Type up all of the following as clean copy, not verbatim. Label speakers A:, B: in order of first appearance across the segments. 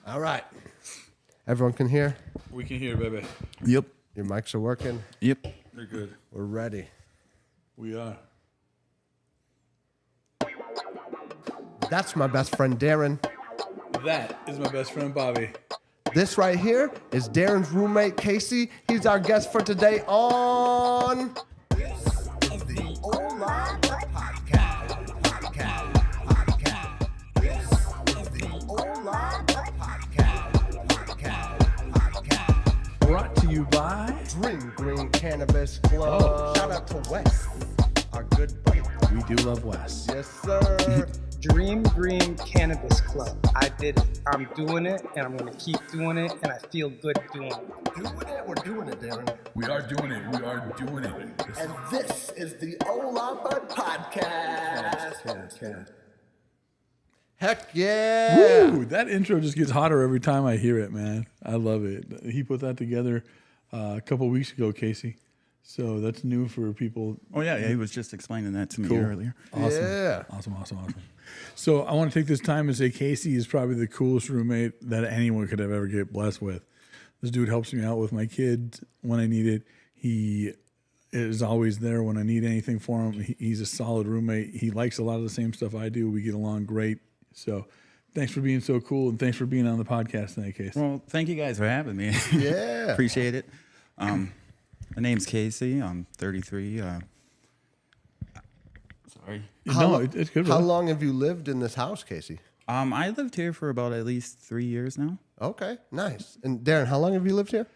A: All right. Everyone can hear?
B: We can hear, baby.
C: Yep.
A: Your mics are working?
C: Yep.
B: They're good.
A: We're ready.
B: We are.
A: That's my best friend, Darren.
B: That is my best friend, Bobby.
A: This right here is Darren's roommate, Casey. He's our guest for today on... This is the Hola Bud Podcast. This is the Hola Bud Podcast.
B: Brought to you by
A: Dream Green Cannabis Club. Shout out to Wes, our good buddy.
B: We Do Love Wes.
A: Yes, sir.
D: Dream Green Cannabis Club. I did it. I'm doing it, and I'm going to keep doing it, and I feel good doing it.
A: We're doing it, Darren.
C: We are doing it. We are doing it.
A: And this is the Hola Bud Podcast. Heck yeah.
B: Woo! That intro just gets hotter every time I hear it, man. I love it. He put that together a couple weeks ago, Casey. So that's new for people.
C: Oh, yeah. He was just explaining that to me
B: Cool.
C: earlier.
B: Awesome.
A: Yeah.
B: Awesome. So I want to take this time and say Casey is probably the coolest roommate that anyone could ever get blessed with. This dude helps me out with my kids when I need it. He is always there when I need anything for him. He's a solid roommate. He likes a lot of the same stuff I do. We get along great. So thanks for being so cool, and thanks for being on the podcast tonight, Casey.
C: Well, thank you guys for having me.
A: Yeah.
C: Appreciate it. My name's Casey. I'm 33. Sorry.
B: It's good.
A: How
B: brother.
A: long have you lived in this house, Casey?
C: I lived here for about at least 3 years now.
A: Okay, nice. And Darren, how long have you lived here?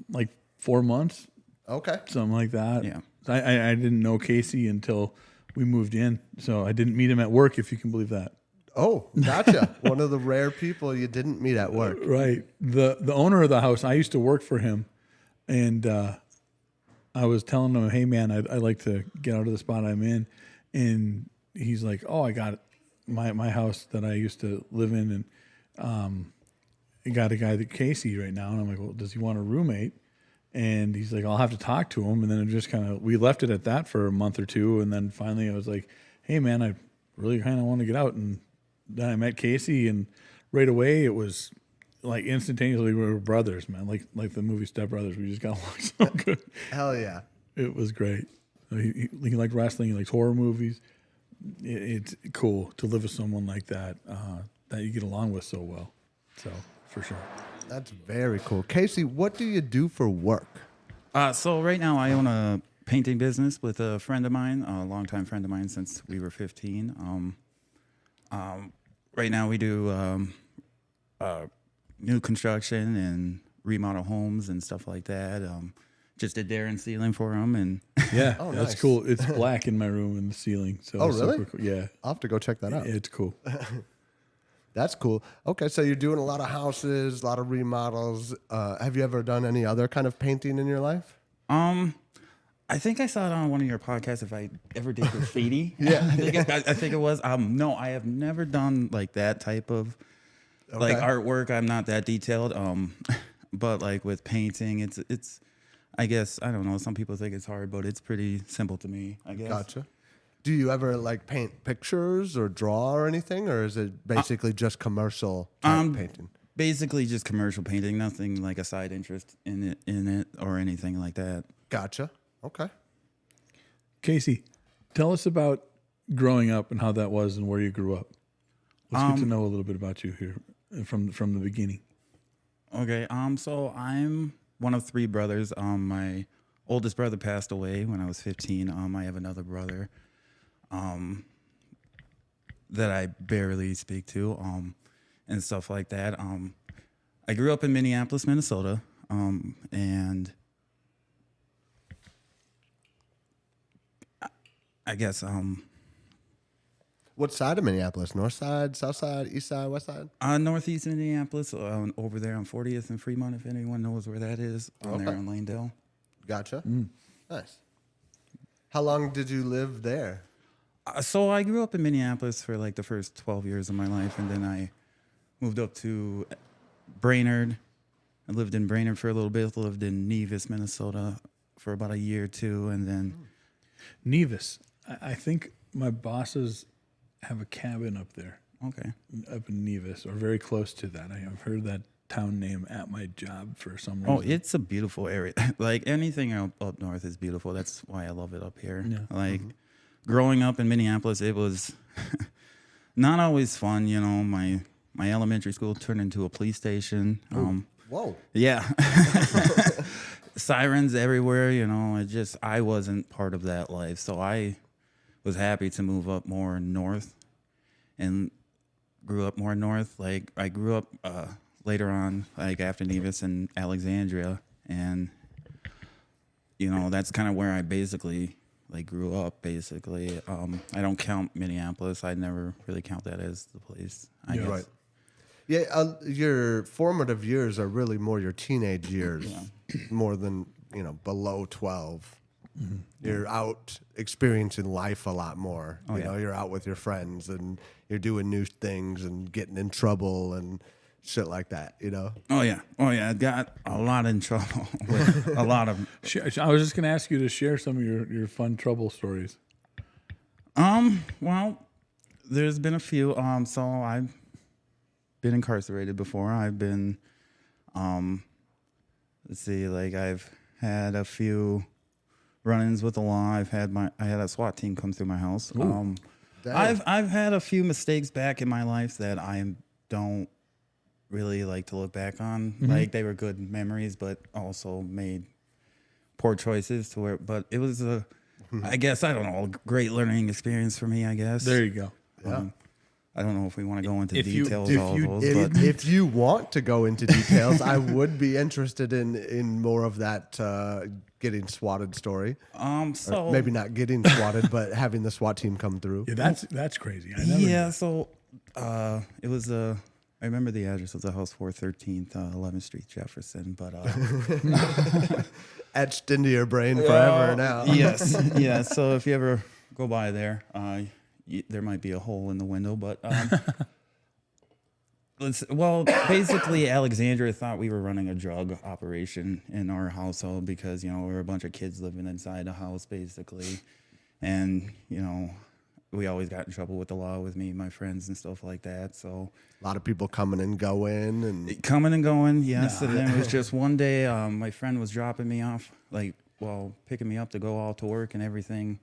B: Like 4 months,
A: Okay.
B: something like that.
C: Yeah.
B: I didn't know Casey until we moved in, so I didn't meet him at work, if you can believe that.
A: Oh, gotcha. One of the rare people you didn't meet at work.
B: Right. The owner of the house, I used to work for him, and I was telling him, hey, man, I'd like to get out of the spot I'm in. And he's like, oh, I got my house that I used to live in, and I got a guy, Casey, right now. And I'm like, well, does he want a roommate? And he's like, I'll have to talk to him. And then it just we left it at that for a month or two. And then finally I was like, hey, man, I really kind of want to get out. And then I met Casey, and right away it was like instantaneously we were brothers, man. Like the movie Step Brothers. We just got along so good.
A: Hell yeah.
B: It was great. He liked wrestling. He likes horror movies. It's cool to live with someone like that that you get along with so well. So for sure.
A: That's very cool. Casey, what do you do for work?
C: So right now I own a painting business with a friend of mine, a longtime friend of mine since we were 15. Right now we do new construction and remodel homes and stuff like that. Just did Darren ceiling for him, and
B: Yeah,
A: Oh,
B: that's
A: nice.
B: cool. It's black in my room in the ceiling. So
A: Oh,
B: it's
A: really?
B: super cool. Yeah,
A: I'll have to go check that out.
B: it's cool.
A: That's cool. Okay, so you're doing a lot of houses, a lot of remodels. Have you ever done any other kind of painting in your life?
C: I think I saw it on one of your podcasts. If I ever did graffiti,
A: Yeah.
C: I think it was. No, I have never done like that type of like
A: Okay.
C: artwork. I'm not that detailed. But like with painting, it's. I guess I don't know. Some people think it's hard, but it's pretty simple to me. I guess.
A: Gotcha. Do you ever like paint pictures or draw or anything, or is it basically just commercial type painting?
C: Basically, just commercial painting. Nothing like a side interest in it or anything like that.
A: Gotcha. Okay.
B: Casey, tell us about growing up and how that was and where you grew up. Let's get to know a little bit about you here from the beginning.
C: Okay. So I'm one of 3 brothers. My oldest brother passed away when I was 15. I have another brother that I barely speak to and stuff like that. I grew up in Minneapolis, Minnesota, and I guess
A: What side of Minneapolis? North side, south side, east side, west side?
C: northeast Minneapolis, over there on 40th and Fremont, if anyone knows where that is, there in Lanedale.
A: Gotcha. Nice. How long did you live there?
C: So I grew up in Minneapolis for like the first 12 years of my life, and then I moved up to Brainerd. I lived in Brainerd for a little bit, lived in Nevis, Minnesota for about a year or two, and then...
B: Nevis. I think my bosses have a cabin up there.
C: Okay.
B: up in Nevis, or very close to that. I have heard that town name at my job for some reason.
C: Oh, it's a beautiful area. Like anything up north is beautiful. That's why I love it up here.
B: Yeah.
C: Like growing up in Minneapolis, it was not always fun. You know, my elementary school turned into a police station.
A: Whoa.
C: Yeah. Sirens everywhere, you know. I wasn't part of that life. So I was happy to move up more north and grew up more north. Like I grew up later on, like after Nevis and Alexandria. And, you know, that's kind of where I basically like grew up, basically. I don't count Minneapolis. I never really count that as the place, I guess.
A: Right. Yeah, your formative years are really more your teenage years, more than, below 12. Mm-hmm. You're out experiencing life a lot more. You're out with your friends and you're doing new things and getting in trouble and shit like that,
C: Oh, yeah. I got a lot in trouble with a lot of...
B: I was just going to ask you to share some of your fun trouble stories.
C: Well, there's been a few. So I've been incarcerated before. I've been, I've had a few run-ins with the law. I had a SWAT team come through my house. I've had a few mistakes back in my life that I don't really like to look back on. Mm-hmm. Like they were good memories, but also made poor choices but it was I guess, I don't know, a great learning experience for me, I guess.
B: There you go.
A: Yeah.
C: I don't know if we want to go into details of all those.
A: If you want to go into details, I would be interested in more of that getting swatted story.
C: So
A: or maybe not getting swatted, but having the SWAT team come through.
B: Yeah, that's crazy.
C: So it was I remember the address of the house, 413th, 11th Street, Jefferson, but
A: etched into your brain forever now.
C: Yes, yeah. So if you ever go by there, there might be a hole in the window, but basically Alexandria thought we were running a drug operation in our household because, we were a bunch of kids living inside the house, basically. And, we always got in trouble with the law with me and my friends and stuff like that. So
A: a lot of people coming and going.
C: Yes. And then it was just one day, my friend was dropping me off, picking me up to go out to work and everything.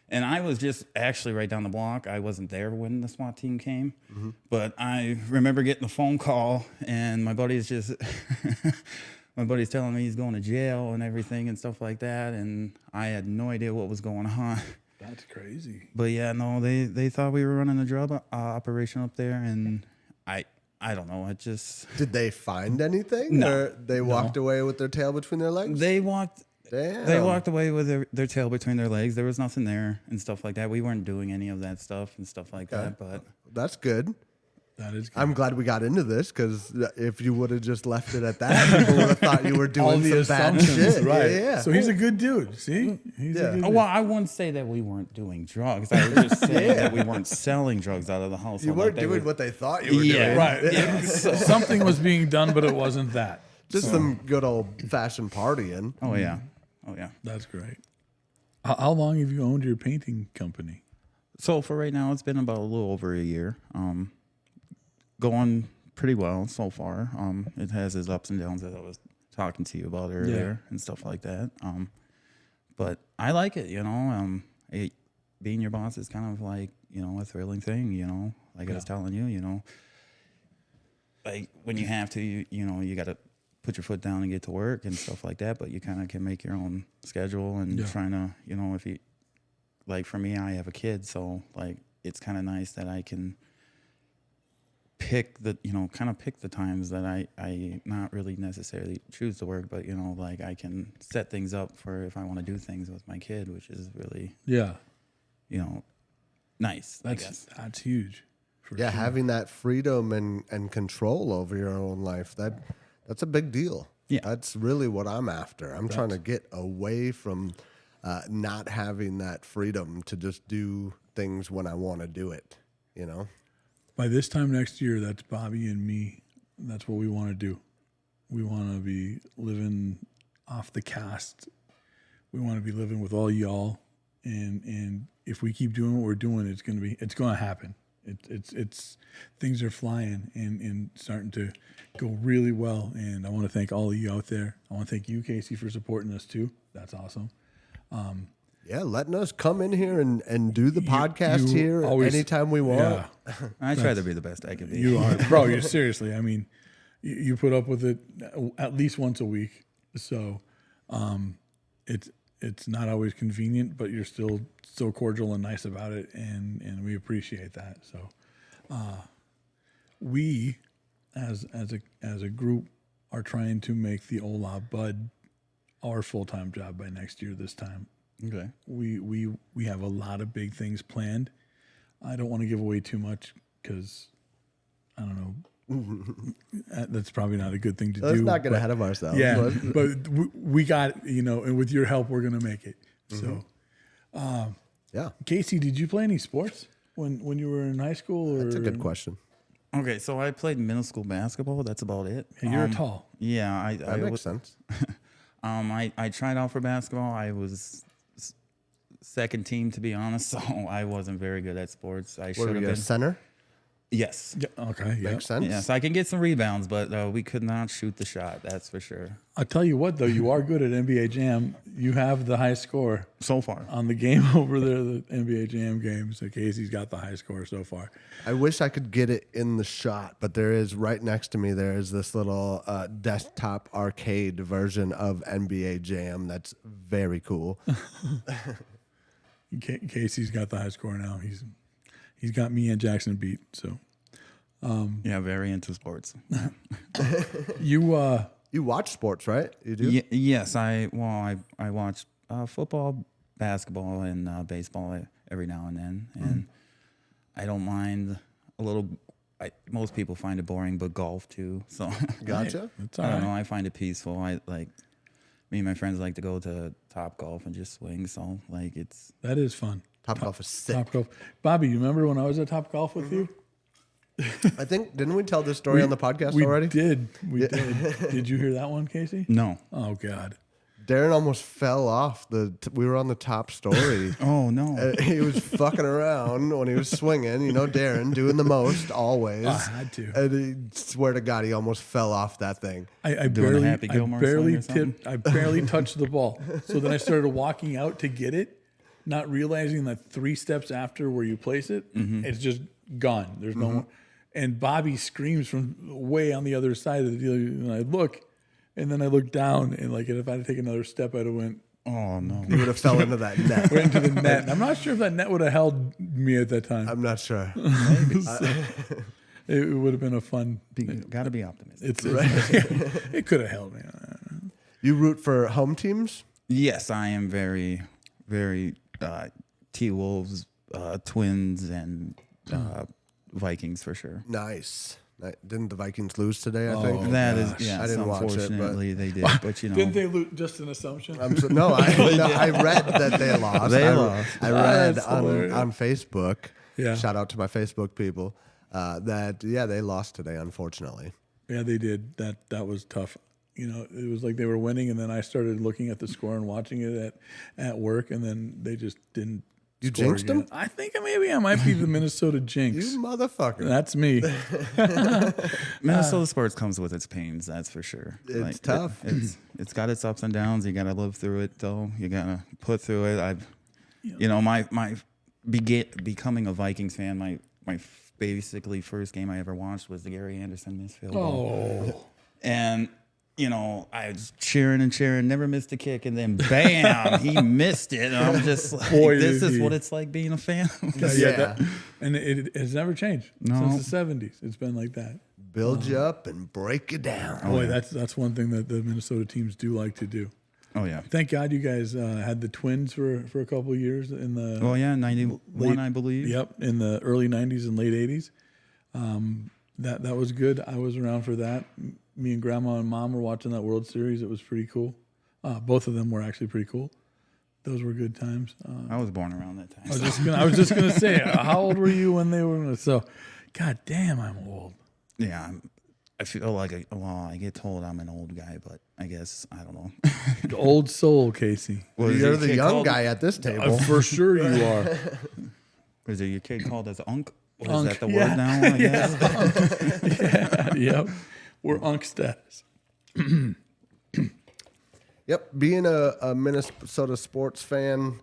C: And I was just actually right down the block. I wasn't there when the SWAT team came. Mm-hmm. But I remember getting a phone call, and my buddy's telling me he's going to jail and everything and stuff like that. And I had no idea what was going on.
B: That's crazy.
C: But yeah, no, they thought we were running a drug operation up there, and I don't know.
A: Did they find anything?
C: No.
A: Or they walked away with their tail between their legs?
C: They walked away with their tail between their legs. There was nothing there and stuff like that. We weren't doing any of that stuff and stuff like that. But
A: that's good.
B: That is good.
A: I'm glad we got into this because if you would have just left it at that, people would have thought you were doing some bad shit.
B: Right.
A: Yeah.
B: So he's a good dude. See? He's a good dude.
C: Well, I wouldn't say that we weren't doing drugs. I was just saying that we weren't selling drugs out of the house.
A: You weren't doing what they thought you were doing.
B: Right. Yeah. Something was being done, but it wasn't that.
A: Just some good old-fashioned partying.
C: Oh, yeah.
B: That's great. How long have you owned your painting company?
C: So for right now, it's been about a little over a year. Going pretty well so far. It has its ups and downs that I was talking to you about earlier and stuff like that. But I like it, being your boss is kind of like, a thrilling thing, like I was telling you, like when you have to, you got to put your foot down and get to work and stuff like that, but you kind of can make your own schedule and trying to, if you, like for me, I have a kid, so like it's kind of nice that I can pick the times that I not really necessarily choose to work, but like I can set things up for if I want to do things with my kid, which is really nice.
B: That's huge.
A: Sure. Having that freedom and control over your own life, that's a big deal. Yeah, that's really what I'm after. I'm trying to get away from not having that freedom to just do things when I want to do it.
B: By this time next year, that's Bobby and me. That's what we want to do. We want to be living off the cast. We want to be living with all y'all. And if we keep doing what we're doing, it's going to happen. It's things are flying and starting to go really well. And I want to thank all of you out there. I want to thank you, Casey, for supporting us too. That's awesome.
A: Yeah, letting us come in here and do the podcast here anytime we want.
B: Yeah,
C: I try to be the best I can be.
B: you are, bro. You're seriously. I mean, you put up with it at least once a week. So it's not always convenient, but you're still so cordial and nice about it, and we appreciate that. So we as a group are trying to make the Hola Bud our full-time job by next year this time.
C: Okay.
B: We have a lot of big things planned. I don't want to give away too much because I don't know. That's probably not a good thing to do.
A: Let's not get ahead of ourselves.
B: Yeah, but we got, and with your help, we're going to make it. So,
A: yeah,
B: Casey, did you play any sports when you were in high school? Or?
A: That's a good question.
C: Okay, so I played middle school basketball. That's about it.
B: Yeah, you're tall.
C: Yeah,
A: That makes sense.
C: I tried out for basketball. I was second team, to be honest, so I wasn't very good at sports. I should have been.
A: Center?
C: Yes.
B: Yeah, okay, yeah.
A: Makes sense.
C: Yes, I can get some rebounds, but we could not shoot the shot. That's for sure.
B: I'll tell you what, though, you are good at NBA Jam. You have the high score
C: So far.
B: on the game over there, the NBA Jam game. So Casey's got the high score so far.
A: I wish I could get it in the shot, but there is right next to me. There is this little desktop arcade version of NBA Jam that's very cool.
B: Casey's got the high score now. He's got me and Jackson beat. So
C: Yeah, very into sports.
B: you
A: You watch sports, right? You do.
C: Yes, I watch football, basketball, and baseball every now and then, and I don't mind a little. Most people find it boring, but golf too. So
A: Gotcha.
B: That's all
C: I don't
B: right.
C: know. I find it peaceful. Me and my friends like to go to Top Golf and just swing. So it's
B: That is fun.
A: Top golf is sick.
B: Top Golf. Bobby, you remember when I was at Top Golf with you?
A: I think didn't we tell this story on the podcast
B: We
A: already?
B: did. We did. Did you hear that one, Casey?
C: no.
B: Oh God.
A: Darren almost fell off we were on the top story.
C: Oh no.
A: He was fucking around when he was swinging. Darren doing the most always.
B: I had to.
A: And he, swear to God, he almost fell off that thing.
B: I
C: Doing a
B: barely,
C: Happy Gilmore swing or something?
B: I barely touched the ball. So then I started walking out to get it, not realizing that 3 steps after where you place it, it's just gone. There's no more. And Bobby screams from way on the other side of the deal. And I look, and then I look down, and if I had to take another step, I'd have went
C: Oh no.
A: He would have fell into that net.
B: into the net. And I'm not sure if that net would have held me at that time.
A: I'm not sure.
B: It would have been a fun.
C: Got to be optimistic.
B: It could have held me.
A: You root for home teams?
C: Yes, I am very, very T-Wolves, Twins, and Vikings for sure.
A: Nice. Didn't the Vikings lose today, I think?
C: That is,
B: gosh.
C: yes,
A: I didn't watch it, but-
C: unfortunately they did. But
B: Didn't they lose? Just an assumption.
A: I read that they lost.
C: They
A: I
C: lost.
A: I read
B: That's
A: on
B: hilarious.
A: Facebook.
B: Yeah.
A: Shout out to my Facebook people. They lost today, unfortunately.
B: Yeah, they did. That was tough. It was like they were winning, and then I started looking at the score and watching it at work, and then they just didn't.
A: You
B: score
A: jinxed
B: again.
A: them?
B: I think maybe I might be the Minnesota jinx.
A: You motherfucker.
B: That's me.
C: Minnesota sports comes with its pains, that's for sure.
A: It's tough.
C: It's got its ups and downs. You got to live through it, though. You got to put through it. My becoming a Vikings fan. My basically first game I ever watched was the Gary Anderson missed field goal.
B: Oh,
C: And I was cheering and cheering, never missed a kick, and then bam, he missed it. And I'm just like,
B: Boy,
C: this
B: did
C: is
B: he.
C: what it's like being a fan.
A: Yeah.
B: and it has never changed since the 70s. It's been like that.
A: Build you up and break you down.
B: Boy, that's one thing that the Minnesota teams do like to do.
C: Oh yeah.
B: Thank God you guys had the Twins for a couple of years in the.
C: Oh yeah, 91, I believe.
B: Yep, in the early 90s and late 80s. That was good. I was around for that. Me and Grandma and Mom were watching that World Series. It was pretty cool. Both of them were actually pretty cool. Those were good times.
C: I was born around that time.
B: I was just gonna say, how old were you when they were? So, God damn, I'm old.
C: Yeah, I feel like I get told I'm an old guy, but I guess I don't know.
B: The old soul, Casey.
A: You're
C: your
A: the
C: kid
A: young
C: called-
A: guy at this table.
B: For sure you are.
C: Was it your kid called as Unc? Is that the word now? I guess.
B: Yep. We're unk status.
A: Yep, being a Minnesota sports fan,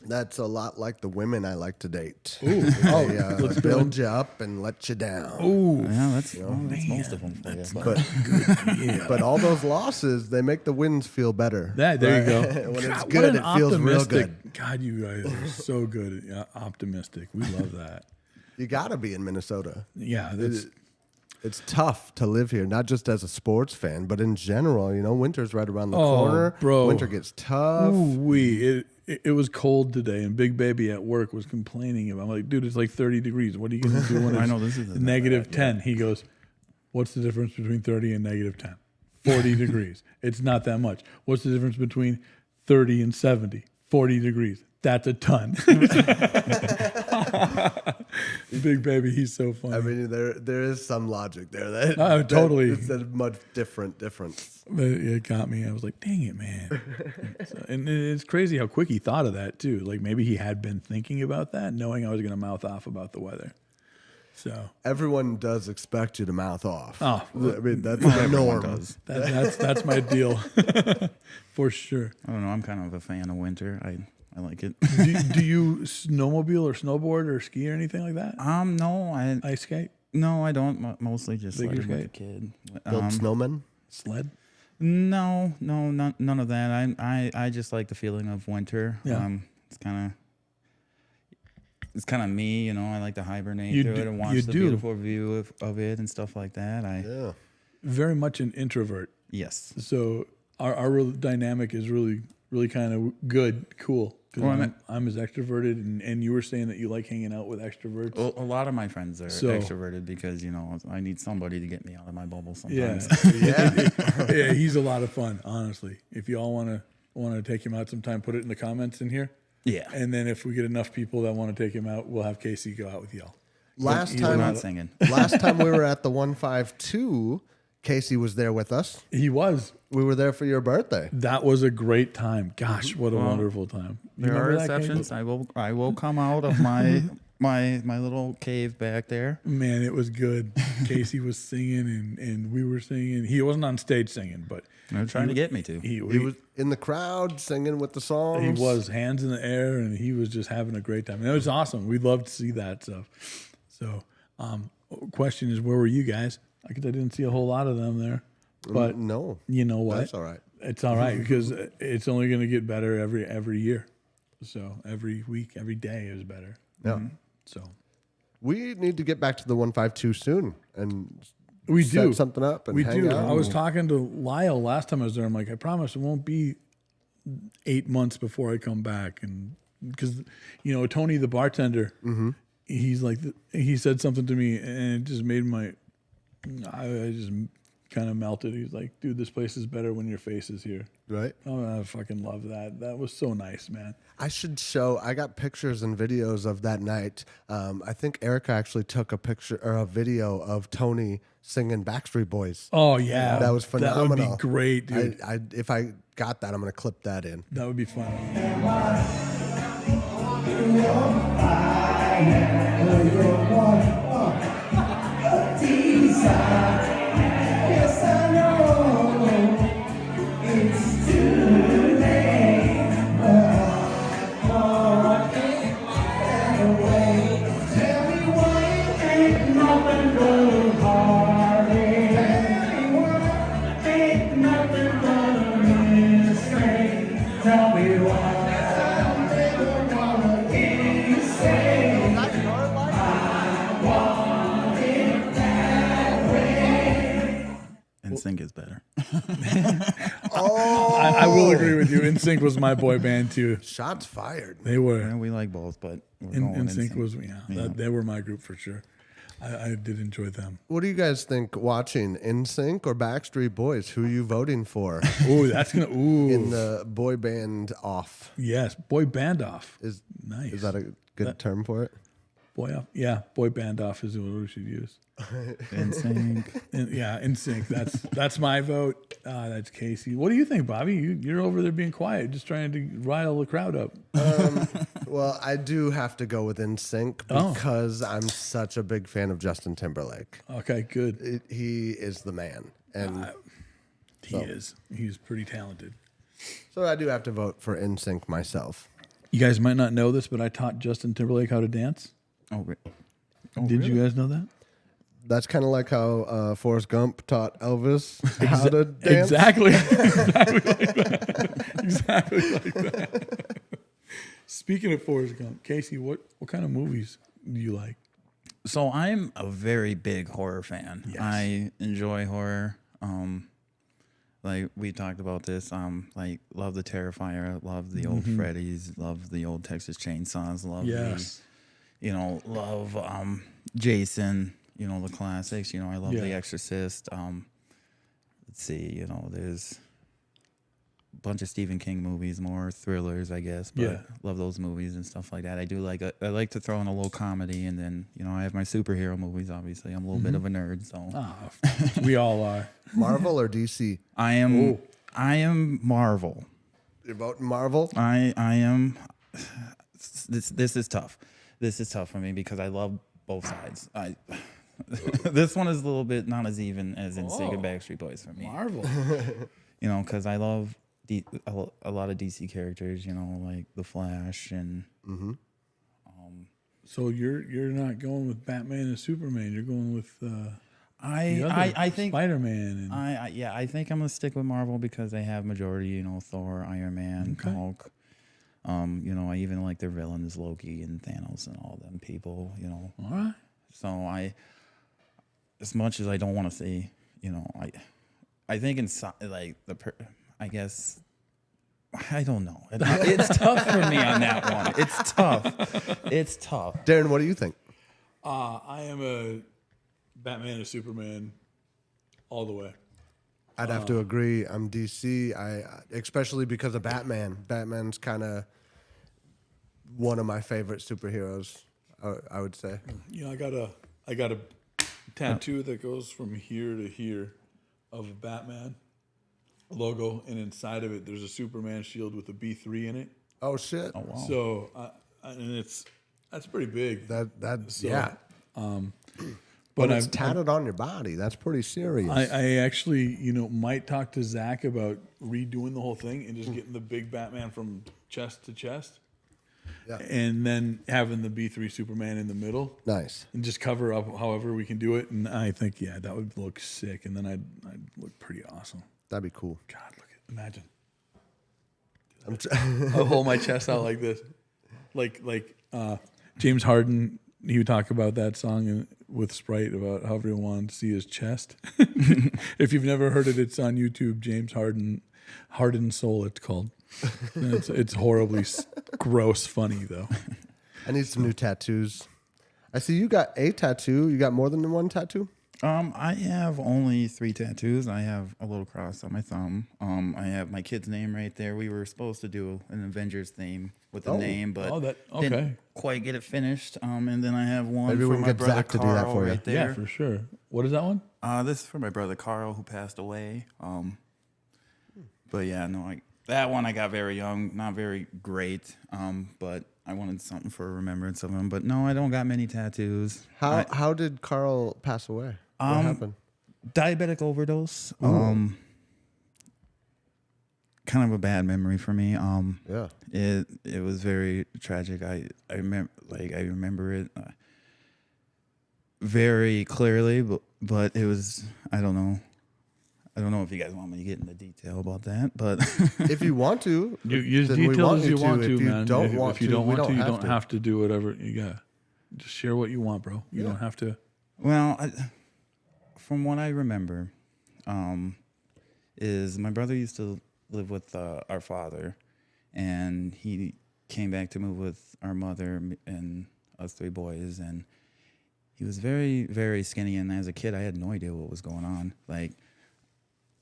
A: that's a lot like the women I like to date. Ooh. They build you up and let you down.
B: Ooh.
C: Yeah, that's most of them for you.
A: But all those losses, they make the wins feel better.
B: There you go.
A: When it's
B: God,
A: good, it feels real good.
B: God, you guys are so good. Optimistic. We love that.
A: You got to be in Minnesota.
B: Yeah,
A: It's tough to live here, not just as a sports fan, but in general. Winter's right around the corner.
B: Bro.
A: Winter gets tough.
B: It was cold today, and Big Baby at work was complaining about. I'm like, dude, it's like 30 degrees. What are you going to do when it's
C: I know, this is
B: negative 10? He goes, what's the difference between 30 and negative 10? 40 degrees. It's not that much. What's the difference between 30 and 70? 40 degrees. That's a ton. Big Baby, he's so funny.
A: I mean, there is some logic there.
B: Totally.
A: It's a much difference.
B: But it got me. I was like, dang it, man. And it's crazy how quick he thought of that, too. Like, maybe he had been thinking about that, knowing I was going to mouth off about the weather. So
A: everyone does expect you to mouth off.
B: Oh,
A: I mean, that's the norm.
B: That's my deal. For sure.
C: I don't know. I'm kind of a fan of winter. I like it.
B: do you snowmobile or snowboard or ski or anything like that?
C: No,
B: Ice skate?
C: No, I don't. Mostly just
B: Figure
C: like with the
B: skate?
C: kid.
A: Build snowmen.
B: Sled?
C: No, none of that. I just like the feeling of winter.
B: Yeah.
C: It's kind of me, I like to hibernate
B: You
C: through
B: do-
C: it and watch
B: you
C: the
B: do.
C: beautiful view of it and stuff like that.
A: Yeah.
B: Very much an introvert.
C: Yes.
B: So our real dynamic is really, really kind of good, cool. Because I'm as extroverted, and you were saying that you like hanging out with extroverts.
C: A lot of my friends are extroverted because, I need somebody to get me out of my bubble
B: Yeah.
C: sometimes.
B: Yeah, he's a lot of fun, honestly. If you all want to take him out sometime, put it in the comments in here.
C: Yeah.
B: And then if we get enough people that want to take him out, we'll have Casey go out with y'all.
A: Last
C: He's
A: time
C: not singing.
A: Last time we were at the 152, Casey was there with us.
B: He was.
A: We were there for your birthday.
B: That was a great time. Gosh, what a wonderful time. You
C: There are
B: remember that,
C: exceptions.
B: Casey?
C: I will come out of my my little cave back there.
B: Man, it was good. Casey was singing and we were singing. He wasn't on stage singing, but
C: They're trying to get me to.
A: He was in the crowd singing with the songs.
B: He was hands in the air, and he was just having a great time. And it was awesome. We'd love to see that stuff. So, question is, where were you guys? I didn't see a whole lot of them there, but
A: No.
B: you know what?
A: That's all right.
B: It's all right because it's only going to get better every year. So every week, every day is better.
A: Yeah.
B: So
A: We need to get back to the 152 soon and
B: we
A: set
B: do
A: something up and
B: We
A: hang
B: do.
A: out.
B: I was talking to Lyle last time I was there. I'm like, I promise it won't be 8 months before I come back, and because Tony the bartender, he's like he said something to me and it just made I just kind of melted. He's like, dude, this place is better when your face is here.
A: Right.
B: Oh, I fucking love that. That was so nice, man.
A: I got pictures and videos of that night. I think Erica actually took a picture or a video of Tony singing Backstreet Boys.
B: Oh yeah,
A: That was phenomenal.
B: That would be great, dude.
A: If I got that, I'm going to clip that in.
B: That would be fun.
C: NSYNC is better.
B: I will agree with you. NSYNC was my boy band too.
A: Shots fired.
B: They were.
C: Yeah, we like both, but we're going
B: NSYNC
C: NSYNC.
B: was they were my group for sure. I did enjoy them.
A: What do you guys think watching NSYNC or Backstreet Boys? Who are you voting for
B: Ooh, that's gonna
A: in the boy band off?
B: yes, boy band off.
A: Is
B: Nice.
A: Is that a good term for it?
B: Boy off? Yeah, boy band off is what we should use.
C: NSYNC.
B: NSYNC. That's my vote. That's Casey. What do you think, Bobby? You're over there being quiet, just trying to rile the crowd up.
A: Well, I do have to go with NSYNC because I'm such a big fan of Justin Timberlake.
B: Okay, good.
A: He is the man, and
B: He is. He's pretty talented.
A: so I do have to vote for NSYNC myself.
B: You guys might not know this, but I taught Justin Timberlake how to dance. Did you guys know that?
A: That's kind of like how Forrest Gump taught Elvis how to dance.
B: Exactly. Exactly like that. Exactly like that. Speaking of Forrest Gump, Casey, what kind of movies do you like?
C: So I'm a very big horror fan.
B: Yes.
C: I enjoy horror. Like we talked about this. Like love the Terrifier, love the old Freddy's, love the old Texas Chainsaws, love love Jason. The classics. I love The Exorcist. Let's see. There's a bunch of Stephen King movies, more thrillers, I guess. But love those movies and stuff like that. I do like. I like to throw in a little comedy, and then I have my superhero movies. Obviously, I'm a little bit of a nerd, so
B: We all are.
A: Marvel or DC?
C: I am. I am Marvel.
A: You're voting Marvel?
C: I am. This is tough. This is tough for me because I love both sides. This one is a little bit not as even as in Sega Backstreet Boys for me.
B: Marvel.
C: Because I love a lot of DC characters. Like the Flash and.
B: So you're not going with Batman and Superman. You're going with
C: I think
B: Spider-Man. And
C: I think I'm gonna stick with Marvel because they have majority. Thor, Iron Man, Hulk. I even like their villains, Loki and Thanos and all them people.
B: all right.
C: So as much as I don't want to say, I think inside, like I guess, I don't know. It's tough for me on that one. It's tough. It's tough.
A: Darren, what do you think?
B: I am a Batman and Superman all the way.
A: I'd have to agree. I'm DC. Especially because of Batman. Batman's kind of one of my favorite superheroes. I would say.
B: I got a tattoo that goes from here to here of a Batman logo, and inside of it there's a Superman shield with a B3 in it.
A: Oh shit!
C: Oh wow!
B: So and that's pretty big.
A: That's
B: So,
A: yeah.
B: But
A: it's tatted on your body. That's pretty serious.
B: I actually might talk to Zach about redoing the whole thing and just getting the big Batman from chest to chest.
A: Yeah.
B: And then having the B3 Superman in the middle.
A: Nice.
B: And just cover up however we can do it. And I think, that would look sick. And then I'd look pretty awesome.
A: That'd be cool.
B: God, imagine.
A: I'm
B: I'll hold my chest out like this. Like James Harden, he would talk about that song with Sprite about how everyone wanted to see his chest. If you've never heard it, it's on YouTube. James Harden, Heart and Soul, it's called. It's horribly gross funny, though.
A: I need some new tattoos. I see you got a tattoo. You got more than one tattoo?
C: I have only 3 tattoos. I have a little cross on my thumb. I have my kid's name right there. We were supposed to do an Avengers theme with the name, but didn't quite get it finished. And then I have one
A: Maybe
C: for
A: we can
C: my
A: get
C: brother
A: Zach to do
C: Carl
A: that for you.
C: right there.
B: Yeah, for sure. What is that one?
C: This is for my brother Carl who passed away. But yeah, no, that one I got very young, not very great. But I wanted something for remembrance of him. But no, I don't got many tattoos.
A: How did Carl pass away? What happened?
C: Diabetic overdose. Kind of a bad memory for me.
A: Yeah.
C: It was very tragic. I remember it very clearly, but it was, I don't know if you guys want me to get into detail about that, but
A: If you want to,
B: You use
A: then we
B: details
A: you
B: you want to,
A: If you
B: man.
A: don't
B: if
A: want
B: you don't
A: we
B: want to, you don't
A: to.
B: have to do whatever you got. Just share what you want, bro. You don't have to.
C: well, from what I remember, is my brother used to live with our father, and he came back to move with our mother and us 3 boys, and he was very, very skinny. And as a kid, I had no idea what was going on.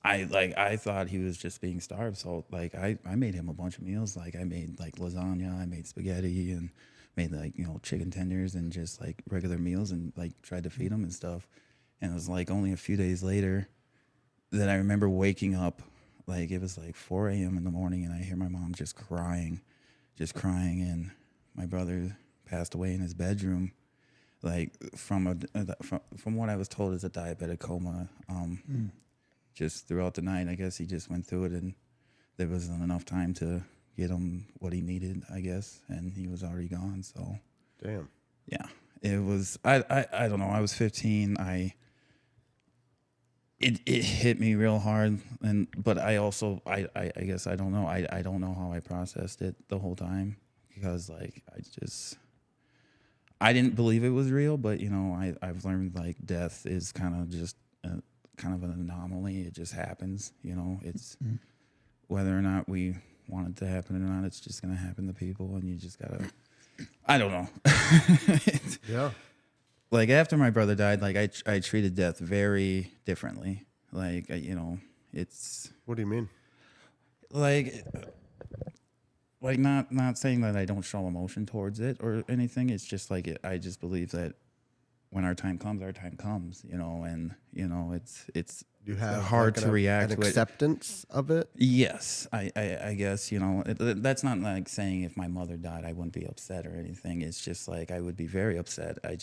C: I thought he was just being starved. So I made him a bunch of meals. I made lasagna, I made spaghetti, and made chicken tenders and just regular meals, and tried to feed him and stuff. And it was only a few days later that I remember waking up. It was 4 a.m. in the morning, and I hear my mom just crying, and my brother passed away in his bedroom, like from what I was told is a diabetic coma. Just throughout the night, I guess he just went through it, and there wasn't enough time to get him what he needed, I guess, and he was already gone. So,
A: Damn.
C: yeah, it was. I don't know. I was 15. It hit me real hard, but I also I guess I don't know. I don't know how I processed it the whole time, because like I didn't believe it was real, but you know I've learned like death is kind of just kind of an anomaly. It just happens. You know, it's whether or not we want it to happen or not, it's just gonna happen to people, and you just gotta. I don't know.
A: Yeah.
C: Like after my brother died, like I treated death very differently. Like you know, it's
A: What do you mean?
C: like not saying that I don't show emotion towards it or anything. It's just like I just believe that when our time comes, you know, and you know it's
A: You have
C: hard
A: like
C: to react
A: an
C: to it.
A: acceptance of it.
C: Yes, I guess, you know, that's not like saying if my mother died, I wouldn't be upset or anything. It's just like I would be very upset. I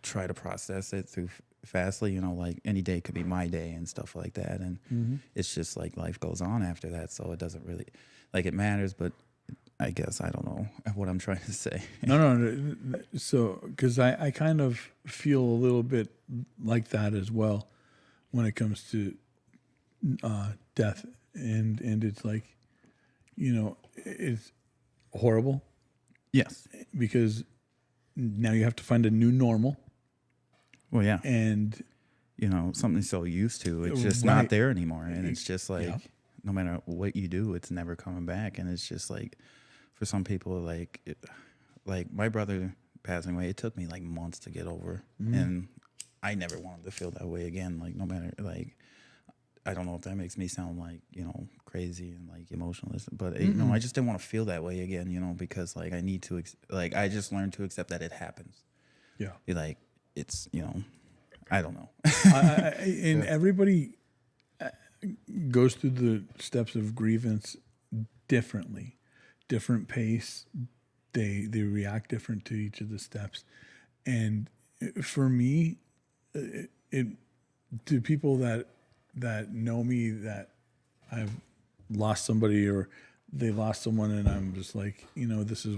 C: try to process it through fastly, you know, like any day could be my day and stuff like that. And it's just like life goes on after that. So it doesn't really, like it matters, but I guess I don't know what I'm trying to say.
B: No. So, because I kind of feel a little bit like that as well when it comes to death, and it's like, you know, it's horrible
C: Yes.
B: because now you have to find a new normal,
C: Well, yeah.
B: and
C: You know, something so used to, it's just
B: Right.
C: not there anymore. And it's just like,
B: Yeah.
C: no matter what you do, it's never coming back. And it's just like, for some people, like my brother passing away, it took me like months to get over. And I never wanted to feel that way again. Like, no matter, like, I don't know if that makes me sound like, you know, crazy and like emotionalist, but you know, I just didn't want to feel that way again, you know, because like I need to, like, I just learned to accept that it happens.
B: yeah.
C: Like, it's, you know, I don't know.
B: And everybody goes through the steps of grievance differently, different pace. They react different to each of the steps, and for me, it to people that know me, that I've lost somebody or they lost someone, and I'm just like, you know, this is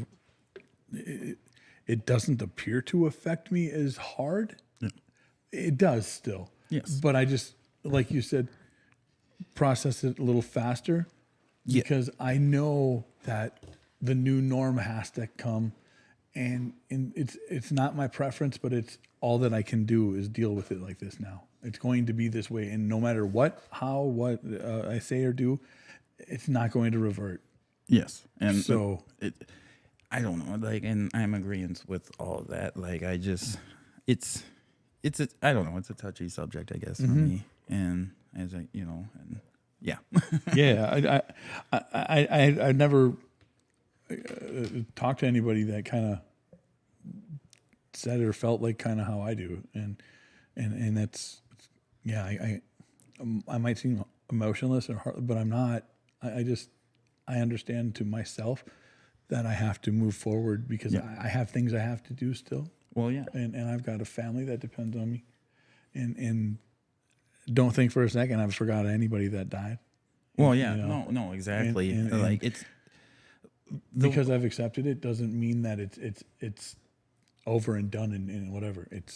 B: it doesn't appear to affect me as hard. It does still.
C: Yes.
B: But I just, like you said, process it a little faster because I know that the new norm has to come, and it's not my preference, but it's all that I can do is deal with it like this now. It's going to be this way, and no matter what I say or do, it's not going to revert.
C: Yes. And
B: So
C: I don't know, like, and I'm agreeing with all of that. Like, I just, I don't know, it's a touchy subject, I guess, for me. And as I, you know, and yeah.
B: Yeah, I never talked to anybody that kind of said or felt like kind of how I do, and that's, yeah, I might seem emotionless or hard, but I'm not. I understand to myself that I have to move forward because I have things I have to do still.
C: Well, yeah.
B: And I've got a family that depends on me, and don't think for a second I've forgot anybody that died.
C: Well, yeah,
B: You know?
C: no, exactly.
B: And
C: like, it's
B: because I've accepted it doesn't mean that it's over and done and whatever. It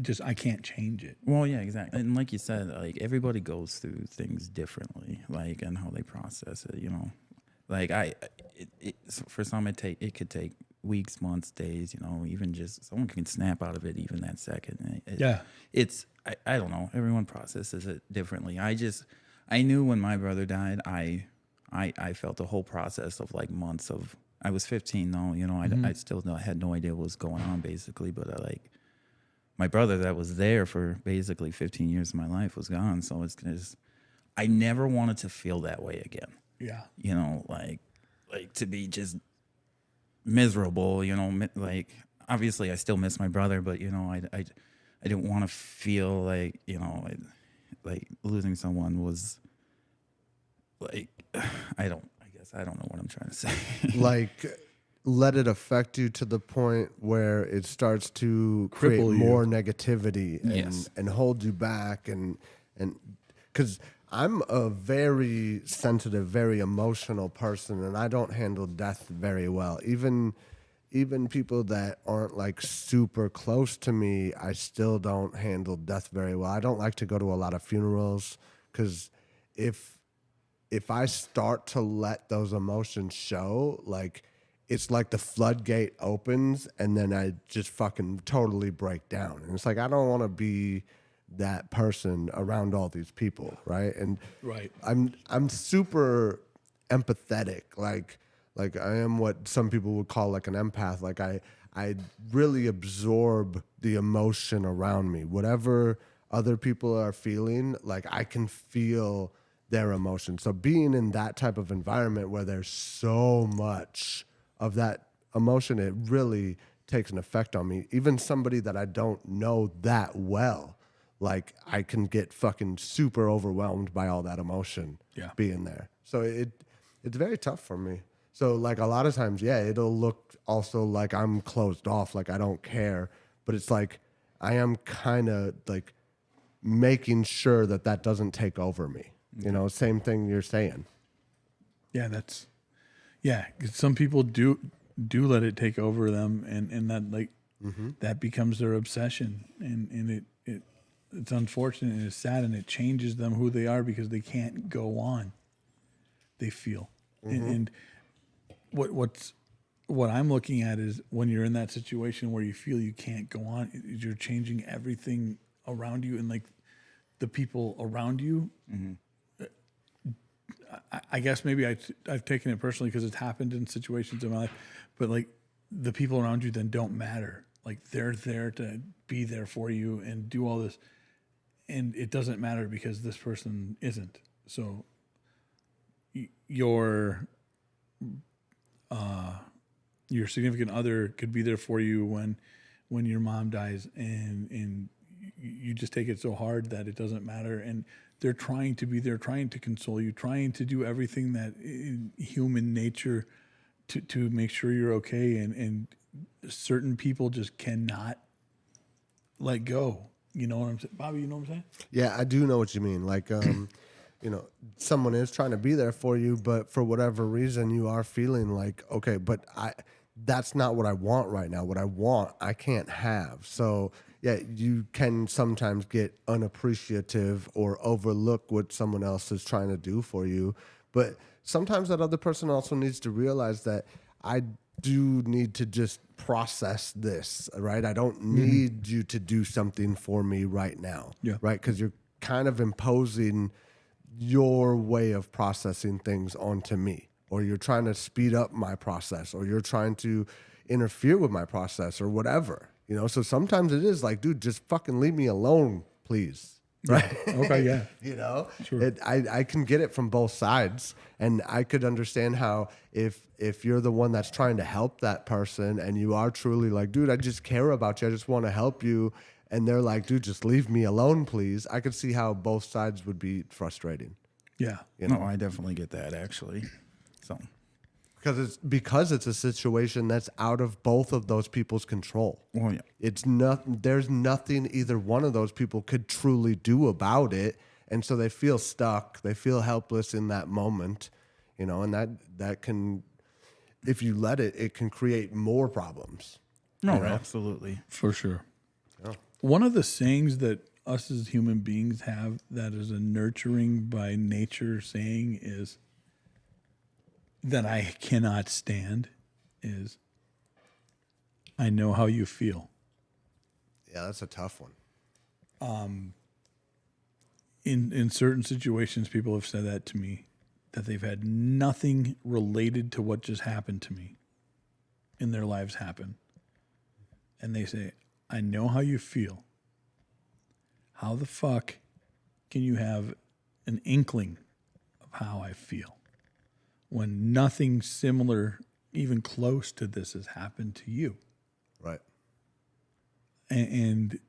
B: just, I can't change it.
C: well, yeah, exactly. And like you said, like, everybody goes through things differently, like, and how they process it, you know. Like, for some, it could take weeks, months, days, you know, even just someone can snap out of it even that second. I don't know. Everyone processes it differently. I knew when my brother died, I felt the whole process of like months of, I was 15 though, you know, I still had no idea what was going on basically, but my brother that was there for basically 15 years of my life was gone. So it's just, I never wanted to feel that way again.
B: Yeah.
C: You know, like to be just miserable, you know, like, obviously I still miss my brother, but you know, I didn't want to feel like, you know, like losing someone was like, I guess I don't know what I'm trying to say.
A: Like, let it affect you to the point where it starts to create
B: Cripple you.
A: more negativity and,
C: Yes.
A: and hold you back. And because I'm a very sensitive, very emotional person, and I don't handle death very well. Even people that aren't like super close to me, I still don't handle death very well. I don't like to go to a lot of funerals because if I start to let those emotions show, like, it's like the floodgate opens and then I just fucking totally break down. And it's like, I don't want to be that person around all these people, right? And
B: Right.
A: I'm super empathetic, like I am what some people would call like an empath. Like I really absorb the emotion around me. Whatever other people are feeling, like I can feel their emotion. So being in that type of environment where there's so much of that emotion, it really takes an effect on me. Even somebody that I don't know that well, like I can get fucking super overwhelmed by all that emotion being there. So it's very tough for me. So like a lot of times, yeah, it'll look also like I'm closed off, like I don't care, but it's like I am kind of like making sure that that doesn't take over me. You know, same thing you're saying.
B: Yeah, 'cause some people do let it take over them, and that like that becomes their obsession, and it's unfortunate and it's sad, and it changes them who they are because they can't go on. They feel, and what I'm looking at is when you're in that situation where you feel you can't go on, you're changing everything around you, and like the people around you. I guess maybe I've taken it personally because it's happened in situations in my life, but like the people around you then don't matter. Like they're there to be there for you and do all this, and it doesn't matter because this person isn't. So your significant other could be there for you when your mom dies, and you just take it so hard that it doesn't matter, and they're trying to be there, trying to console you, trying to do everything that in human nature to make sure you're okay, and certain people just cannot let go. You know what I'm saying, Bobby? You know what I'm saying?
A: Yeah, I do know what you mean. Like, you know, someone is trying to be there for you, but for whatever reason, you are feeling like, okay, but that's not what I want right now. What I want, I can't have. So, yeah, you can sometimes get unappreciative or overlook what someone else is trying to do for you. But sometimes that other person also needs to realize that I do need to just process this, right? I don't need you to do something for me right now, right? Because you're kind of imposing your way of processing things onto me, or you're trying to speed up my process, or you're trying to interfere with my process or whatever, you know? So sometimes it is like, dude, just fucking leave me alone, please. Right.
B: Okay. Yeah.
A: You know,
B: Sure.
A: I can get it from both sides, and I could understand how if you're the one that's trying to help that person and you are truly like, dude, I just care about you, I just want to help you, and they're like, dude, just leave me alone, please. I could see how both sides would be frustrating.
B: Yeah.
A: You know?
C: No, I definitely get that actually. So
A: Because it's a situation that's out of both of those people's control.
C: well, yeah.
A: It's not, there's nothing either one of those people could truly do about it, and so they feel stuck. They feel helpless in that moment, you know, and that can, if you let it, it can create more problems.
C: No,
A: You know?
C: absolutely.
B: For sure. One of the sayings that us as human beings have that is a nurturing by nature saying is that I cannot stand is, I know how you feel.
A: Yeah, that's a tough one.
B: In certain situations, people have said that to me, that they've had nothing related to what just happened to me in their lives happen. And they say, I know how you feel. How the fuck can you have an inkling of how I feel when nothing similar, even close to this, has happened to you?
A: Right.
B: And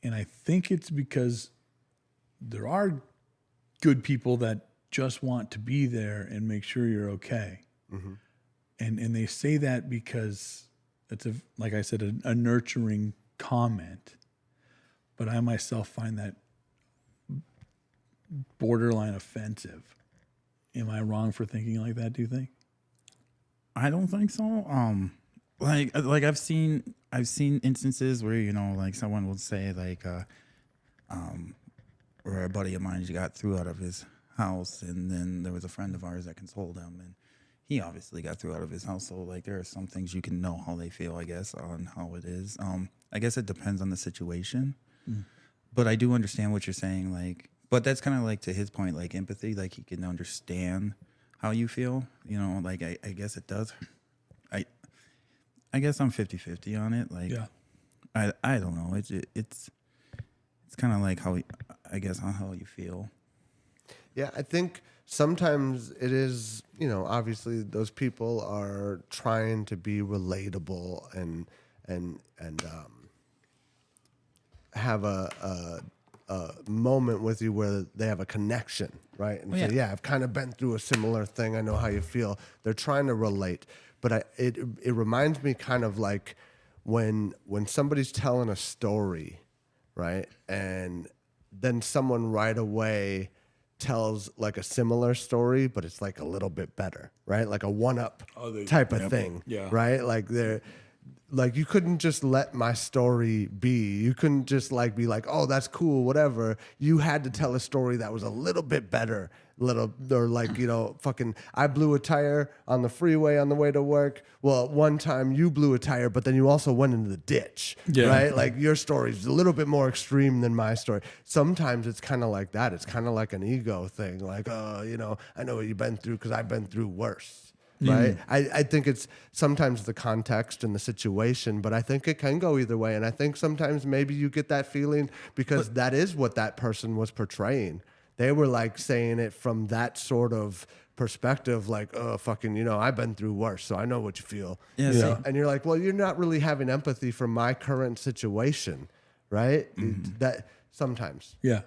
B: I think it's because there are good people that just want to be there and make sure you're okay.
A: Mm-hmm.
B: And they say that because it's like I said, a nurturing comment. But I myself find that borderline offensive. Am I wrong for thinking like that, do you think?
C: I don't think so. Like I've seen instances where, you know, like someone will say like, where a buddy of mine got threw out of his house, and then there was a friend of ours that consoled him, and he obviously got threw out of his house. So like there are some things you can know how they feel, I guess, on how it is. I guess it depends on the situation, but I do understand what you're saying. Like, but that's kind of like, to his point, like empathy, like he can understand how you feel, you know, like I guess it does. I guess I'm 50-50 on it. Like,
B: Yeah.
C: I don't know. It's kind of like how, I guess, on how you feel.
A: Yeah, I think sometimes it is, you know, obviously those people are trying to be relatable and have a moment with you where they have a connection, right? And say, yeah, I've kind of been through a similar thing. I know how you feel. They're trying to relate. But it reminds me kind of like when somebody's telling a story, right? And then someone right away tells like a similar story, but it's like a little bit better, right? Like a one-up type of thing, right? Like you couldn't just let my story be. You couldn't just like be like, oh, that's cool, whatever. You had to tell a story that was a little bit better. Or like, you know, fucking, I blew a tire on the freeway on the way to work. Well, one time you blew a tire, but then you also went into the ditch, right? Like your story is a little bit more extreme than my story. Sometimes it's kind of like that. It's kind of like an ego thing. Like, oh, you know, I know what you've been through because I've been through worse. Right. I think it's sometimes the context and the situation, but I think it can go either way. And I think sometimes maybe you get that feeling because that is what that person was portraying. They were like saying it from that sort of perspective, like, oh, fucking, you know, I've been through worse, so I know what you feel. Yeah. And you're like, well, you're not really having empathy for my current situation, right? That sometimes.
B: Yeah.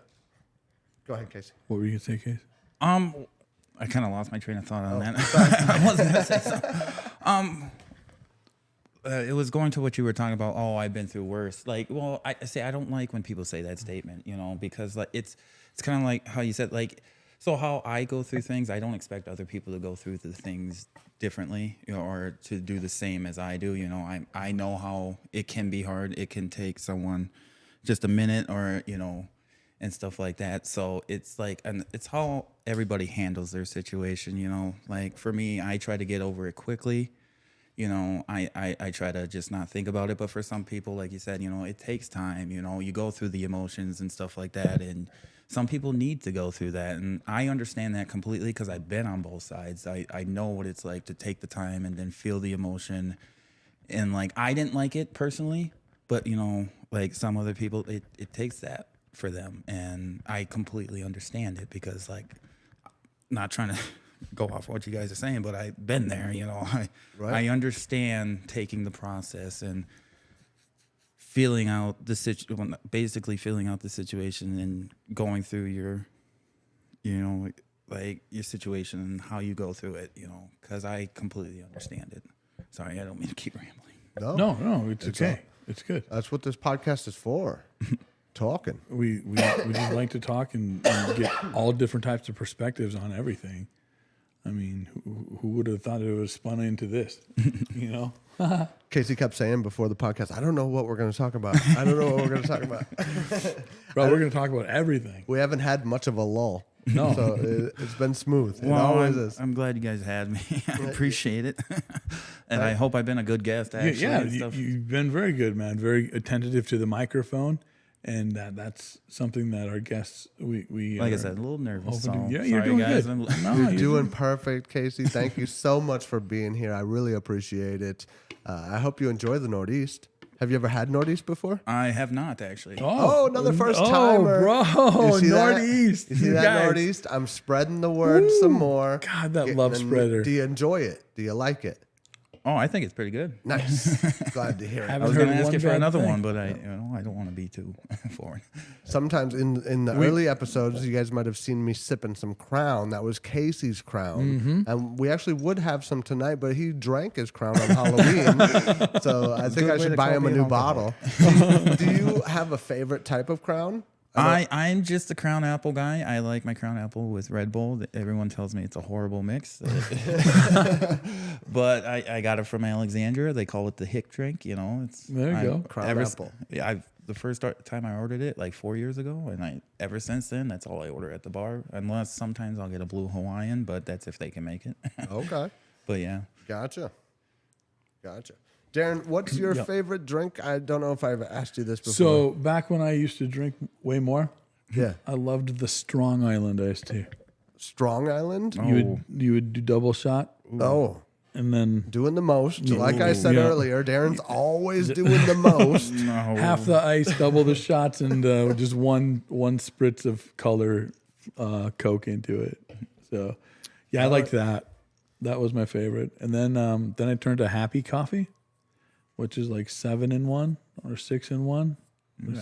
A: Go ahead, Casey.
B: What were you going to say, Casey?
C: I kind of lost my train of thought on that. I wasn't going to say something. It was going to what you were talking about. Oh, I've been through worse. Like, well, I don't like when people say that statement, you know, because like it's kind of like how you said, like, so how I go through things, I don't expect other people to go through the things differently, you know, or to do the same as I do. You know, I know how it can be hard. It can take someone just a minute, or, you know, and stuff like that. So it's like, and it's how everybody handles their situation, you know. Like for me, I try to get over it quickly. You know, I try to just not think about it. But for some people, like you said, you know, it takes time. You know, you go through the emotions and stuff like that. And some people need to go through that. And I understand that completely because I've been on both sides. I know what it's like to take the time and then feel the emotion. And like, I didn't like it personally, but, you know, like some other people, it takes that for them. And I completely understand it because, like, not trying to go off what you guys are saying, but I've been there, you know. I understand taking the process and feeling out the situation, basically feeling out the situation and going through your, you know, like your situation and how you go through it, you know, because I completely understand it. Sorry, I don't mean to keep rambling.
B: No, it's okay. It's good.
A: That's what this podcast is for. Talking.
B: We just like to talk and get all different types of perspectives on everything. I mean, who would have thought it would have spun into this, you know?
A: Casey kept saying before the podcast, I don't know what we're going to talk about. I don't know what we're going to talk about.
B: Bro, we're going to talk about everything.
A: We haven't had much of a lull.
B: No.
A: So it's been smooth.
C: Well,
A: it always is.
C: I'm glad you guys had me. I appreciate it. And I hope I've been a good guest, actually.
B: Yeah, you've been very good, man. Very attentive to the microphone. And that's something that our guests, we
C: like I said, a little nervous. So
B: yeah, you're doing
C: guys.
B: good.
A: You're doing perfect, Casey. Thank you so much for being here. I really appreciate it. I hope you enjoy the Northeast. Have you ever had Northeast before?
C: I have not, actually.
A: Oh, another first timer.
B: Oh, bro, Northeast.
A: You see that, Northeast? I'm spreading the word some more.
B: God, that love spreader.
A: Do you enjoy it? Do you like it?
C: Oh, I think it's pretty good.
A: Nice. Glad to hear it.
C: I
B: Haven't
C: was going to
B: heard
C: ask
B: one
C: you for
B: bad
C: another
B: thing.
C: one, but I don't want to be too foreign.
A: Sometimes in the early episodes, you guys might have seen me sipping some Crown. That was Casey's Crown. And we actually would have some tonight, but he drank his Crown on Halloween. So I think
C: good
A: I
C: way
A: should
C: to
A: buy him a new
C: alcohol.
A: bottle. Do you have a favorite type of Crown?
C: I'm just a Crown Apple guy. I like my Crown Apple with Red Bull. Everyone tells me it's a horrible mix. But I got it from Alexandria. They call it the hick drink. You know, it's
B: There you go.
A: Crown Apple.
C: The first time I ordered it like 4 years ago, and ever since then that's all I order at the bar. Unless sometimes I'll get a Blue Hawaiian, but that's if they can make it.
A: Okay.
C: But yeah,
A: Gotcha. Darren, what's your favorite drink? I don't know if I've asked you this before.
B: So back when I used to drink way more,
A: yeah.
B: I loved the Strong Island iced tea.
A: Strong Island?
B: You would do double shot,
A: Oh.
B: and then
A: Doing the most. Like I said
B: Yeah.
A: earlier, Darren's always doing the most.
B: half the ice, double the shots, and just one spritz of color Coke into it. So, yeah, I liked that. That was my favorite. And then I turned to Happy Coffee, which is like 7 in 1 or 6 in 1,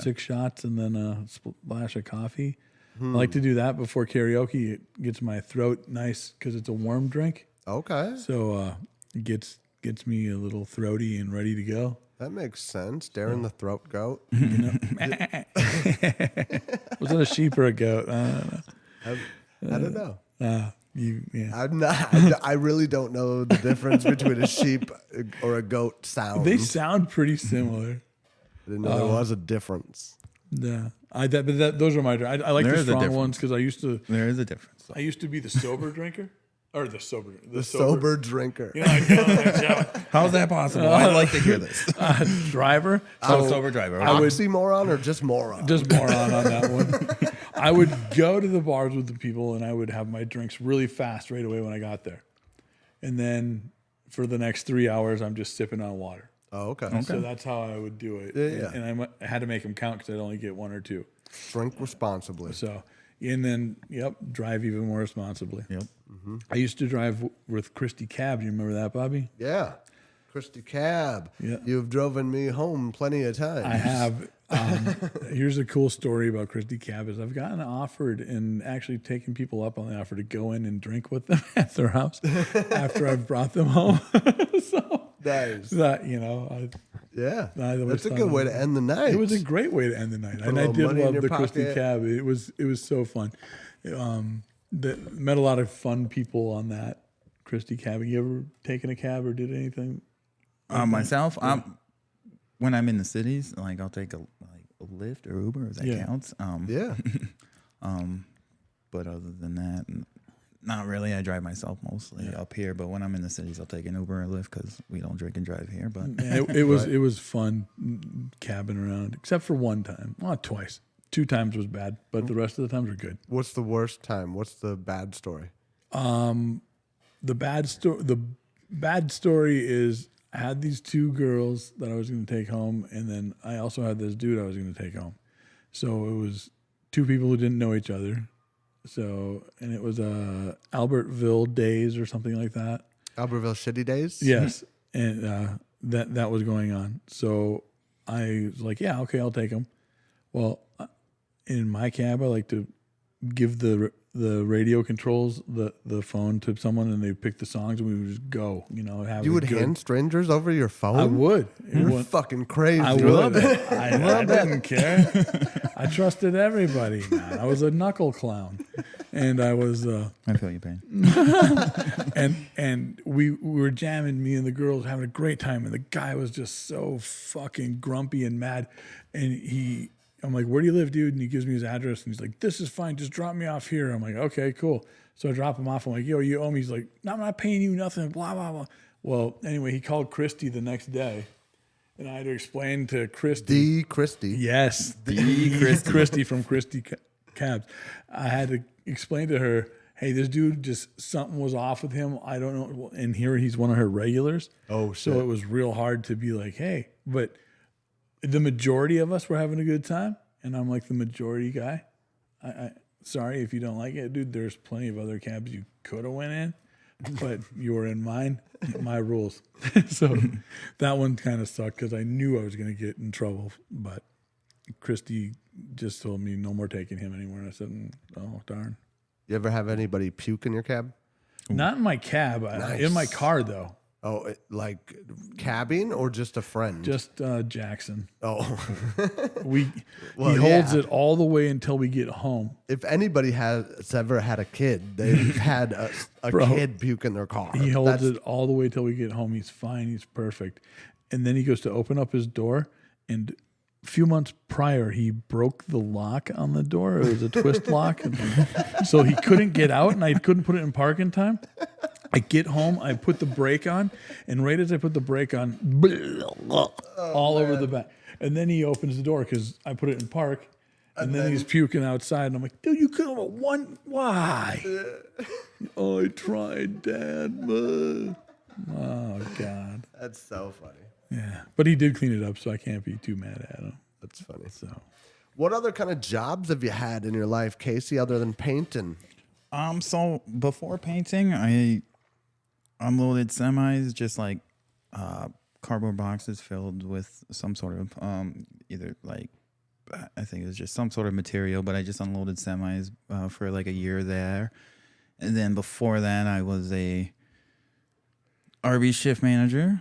B: 6 shots, and then a splash of coffee. I like to do that before karaoke. It gets my throat nice because it's a warm drink.
A: Okay.
B: So it gets me a little throaty and ready to go.
A: That makes sense. Darren the throat goat.
B: Was it a sheep or a goat? I don't know.
A: I don't know.
B: Yeah.
A: I'm not. I really don't know the difference between a sheep or a goat sound.
B: They sound pretty similar.
A: I didn't know there was a difference.
B: Yeah. Those are my. I like
C: There
B: the
C: is a
B: strong
C: difference.
B: ones because I used to.
C: there is a difference.
B: I used to be the sober drinker, or the
A: The sober drinker.
B: You know, I go and shout,
C: How's that possible? I'd like to hear this.
B: driver.
C: Sober driver.
B: I would
A: Oxymoron or just moron?
B: just moron on that one. I would go to the bars with the people and I would have my drinks really fast right away when I got there, and then for the next 3 hours I'm just sipping on water.
A: Oh, okay.
B: So that's how I would do it.
A: Yeah.
B: And I had to make them count because I'd only get 1 or 2.
A: Drink responsibly.
B: So, and then, drive even more responsibly.
C: Yep.
B: I used to drive with Christy Cab. Do you remember that, Bobby?
A: Yeah. Christy Cab.
B: Yeah.
A: You've driven me home plenty of times.
B: I have. Here's a cool story about Christy Cab is I've gotten offered and actually taken people up on the offer to go in and drink with them at their house after I've brought them home. So
A: Nice.
B: that,
A: Yeah.
B: I always
A: That's a
B: thought
A: good
B: it
A: way
B: was-
A: to end the night.
B: It was a great way to end the night, and
A: a
B: I
A: little
B: did
A: money in
B: love
A: your
B: the Christy
A: pocket.
B: Cab. It was so fun. Met a lot of fun people on that Christy Cab. Have you ever taken a cab or did anything?
C: Myself, when I'm in the cities, like I'll take a Lyft or Uber, if that
B: Yeah.
C: counts.
A: Yeah.
C: But other than that, not really. I drive myself mostly up here. But when I'm in the cities, I'll take an Uber or a Lyft because we don't drink and drive here. But
B: It was fun cabbing around, except for one time. Well, twice. 2 times was bad, but the rest of the times were good.
A: What's the worst time? What's the bad story?
B: The bad story is I had these 2 girls that I was going to take home, and then I also had this dude I was going to take home. So it was 2 people who didn't know each other. So, and it was Albertville days or something like that.
A: Albertville Shitty Days?
B: Yes, and that was going on. So I was like, yeah, okay, I'll take them. Well, in my cab, I like to give the radio controls the phone to someone, and they pick the songs, and we would just go. Have
A: You
B: a
A: would
B: good-
A: hand strangers over your phone?
B: I would.
A: You're fucking crazy.
B: I would. I didn't care. I trusted everybody. Man. I was a knuckle clown, and I was.
C: I feel your pain.
B: And we were jamming. Me and the girls having a great time, and the guy was just so fucking grumpy and mad. And I'm like, "Where do you live, dude?" And he gives me his address, and he's like, "This is fine. Just drop me off here." I'm like, "Okay, cool." So I drop him off. I'm like, "Yo, you owe me." He's like, "No, I'm not paying you nothing." Blah blah blah. Well, anyway, he called Christy the next day, and I had to explain to Christy.
A: The Christy.
B: Yes, the Christy from Christy Cabs. I had to explain to her, hey, this dude just something was off with him. I don't know. And here he's one of her regulars.
A: Oh, shit.
B: So it was real hard to be like, hey, but the majority of us were having a good time. And I'm like the majority guy. I sorry if you don't like it, dude. There's plenty of other cabs you could have went in. but you were in my rules. So that one kind of sucked because I knew I was going to get in trouble. But Christy just told me no more taking him anymore. And I said, oh, darn.
A: You ever have anybody puke in your cab?
B: Not in my cab.
A: Nice.
B: In my car, though.
A: Oh, like cabbing or just a friend?
B: Just Jackson.
A: Oh.
B: He
A: Well,
B: holds
A: yeah.
B: it all the way until we get home.
A: If anybody has ever had a kid, they've had a
B: Bro,
A: kid puke in their car.
B: He holds
A: That's-
B: it all the way till we get home. He's fine. He's perfect. And then he goes to open up his door, and a few months prior, he broke the lock on the door. It was a twist lock. So he couldn't get out, and I couldn't put it in park in time. I get home, I put the brake on, and right as I put the brake on, all over the back. And then he opens the door because I put it in park, and then he's puking outside. And I'm like, dude, you could have one. Why? Oh, I tried, Dad. Oh, God.
A: That's so funny.
B: Yeah. But he did clean it up, so I can't be too mad at him.
A: That's funny.
B: So,
A: What other kind of jobs have you had in your life, Casey, other than painting?
C: So before painting, I unloaded semis, just like cardboard boxes filled with some sort of either like I think it was just some sort of material, but I just unloaded semis for like a year there. And then before that, I was a RV shift manager.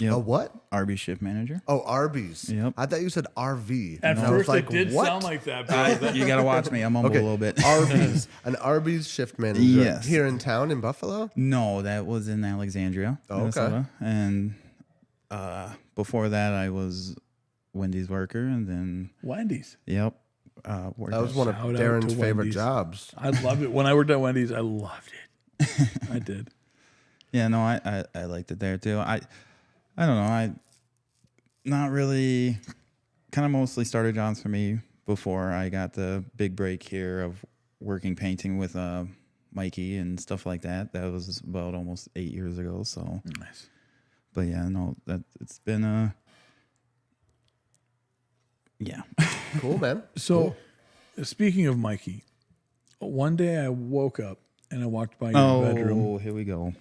C: Yep.
A: A what?
C: RV shift manager.
A: Oh, Arby's.
C: Yep.
A: I thought you said RV.
B: at
A: And I was
B: first,
A: like,
B: it did
A: what?
B: sound like that. But
C: You got to watch me. I mumble
A: Okay,
C: a little bit.
A: Arby's. An Arby's shift manager
C: Yes.
A: here in town in Buffalo?
C: No, that was in Alexandria,
A: Oh, okay.
C: Minnesota. And before that, I was Wendy's worker, and then
B: Wendy's.
C: worked
A: That was one of
B: Shout out
A: Darren's
B: to
A: favorite
B: Wendy's.
A: jobs.
B: I loved it. When I worked at Wendy's, I loved it. I did.
C: Yeah, no, I liked it there too. I don't know. I not really kind of mostly started jobs for me before I got the big break here of working painting with Mikey and stuff like that. That was about almost 8 years ago. So
B: Nice.
C: but yeah, no, that it's been yeah.
A: Cool, man.
B: So, speaking of Mikey, one day I woke up and I walked by your bedroom
C: Oh, here we go.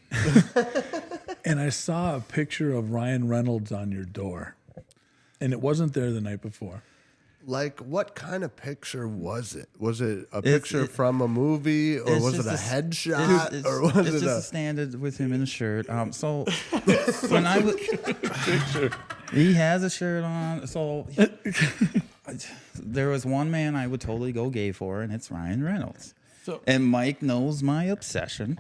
B: and I saw a picture of Ryan Reynolds on your door. And it wasn't there the night before.
A: Like, what kind of picture was it? Was it a picture from a movie, or was it a headshot, or was
C: it's
A: it
C: just a standard with him in a shirt. So when I was, he has a shirt on. So there was one man I would totally go gay for, and it's Ryan Reynolds. And Mike knows my obsession.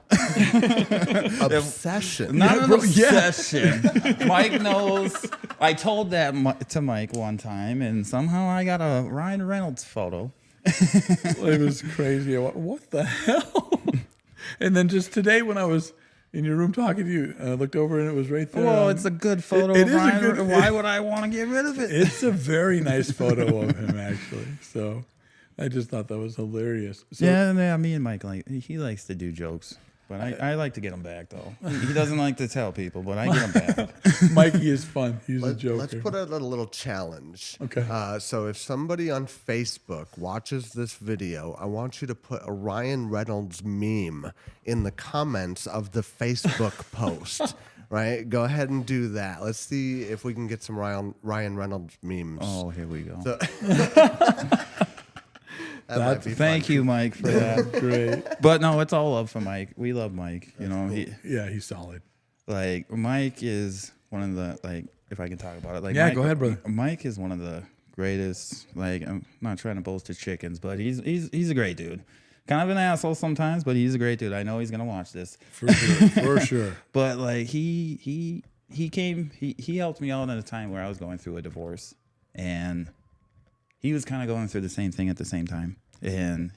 A: obsession?
C: Not an obsession. Mike knows. I told that to Mike one time, and somehow I got a Ryan Reynolds photo.
B: It was crazy. I went, what the hell? And then just today when I was in your room talking to you, I looked over and it was right there.
C: Well, it's a good photo
B: it
C: of
B: is a
C: Ryan.
B: good-
C: Why would I want to get rid of it?
B: It's a very nice photo of him, actually. So I just thought that was hilarious. So,
C: Yeah, me and Mike he likes to do jokes, but I like to get him back though. He doesn't like to tell people, but I get him back.
B: Mikey is fun. He's a joker.
A: Let's put a little challenge.
B: Okay.
A: So if somebody on Facebook watches this video, I want you to put a Ryan Reynolds meme in the comments of the Facebook post. Right? Go ahead and do that. Let's see if we can get some Ryan Reynolds memes.
C: Oh, here we go.
A: That might be fun.
C: Thank you, Mike, for that.
B: Great.
C: But no, it's all love for Mike. We love Mike. You know,
B: Yeah, he's solid.
C: Mike is one of the if I can talk about it.
B: Yeah,
C: Mike,
B: go ahead, brother.
C: Mike is one of the greatest. I'm not trying to boast his chickens, but he's a great dude. Kind of an asshole sometimes, but he's a great dude. I know he's gonna watch this
B: For sure. For sure.
C: But he helped me out at a time where I was going through a divorce, and he was kind of going through the same thing at the same time, and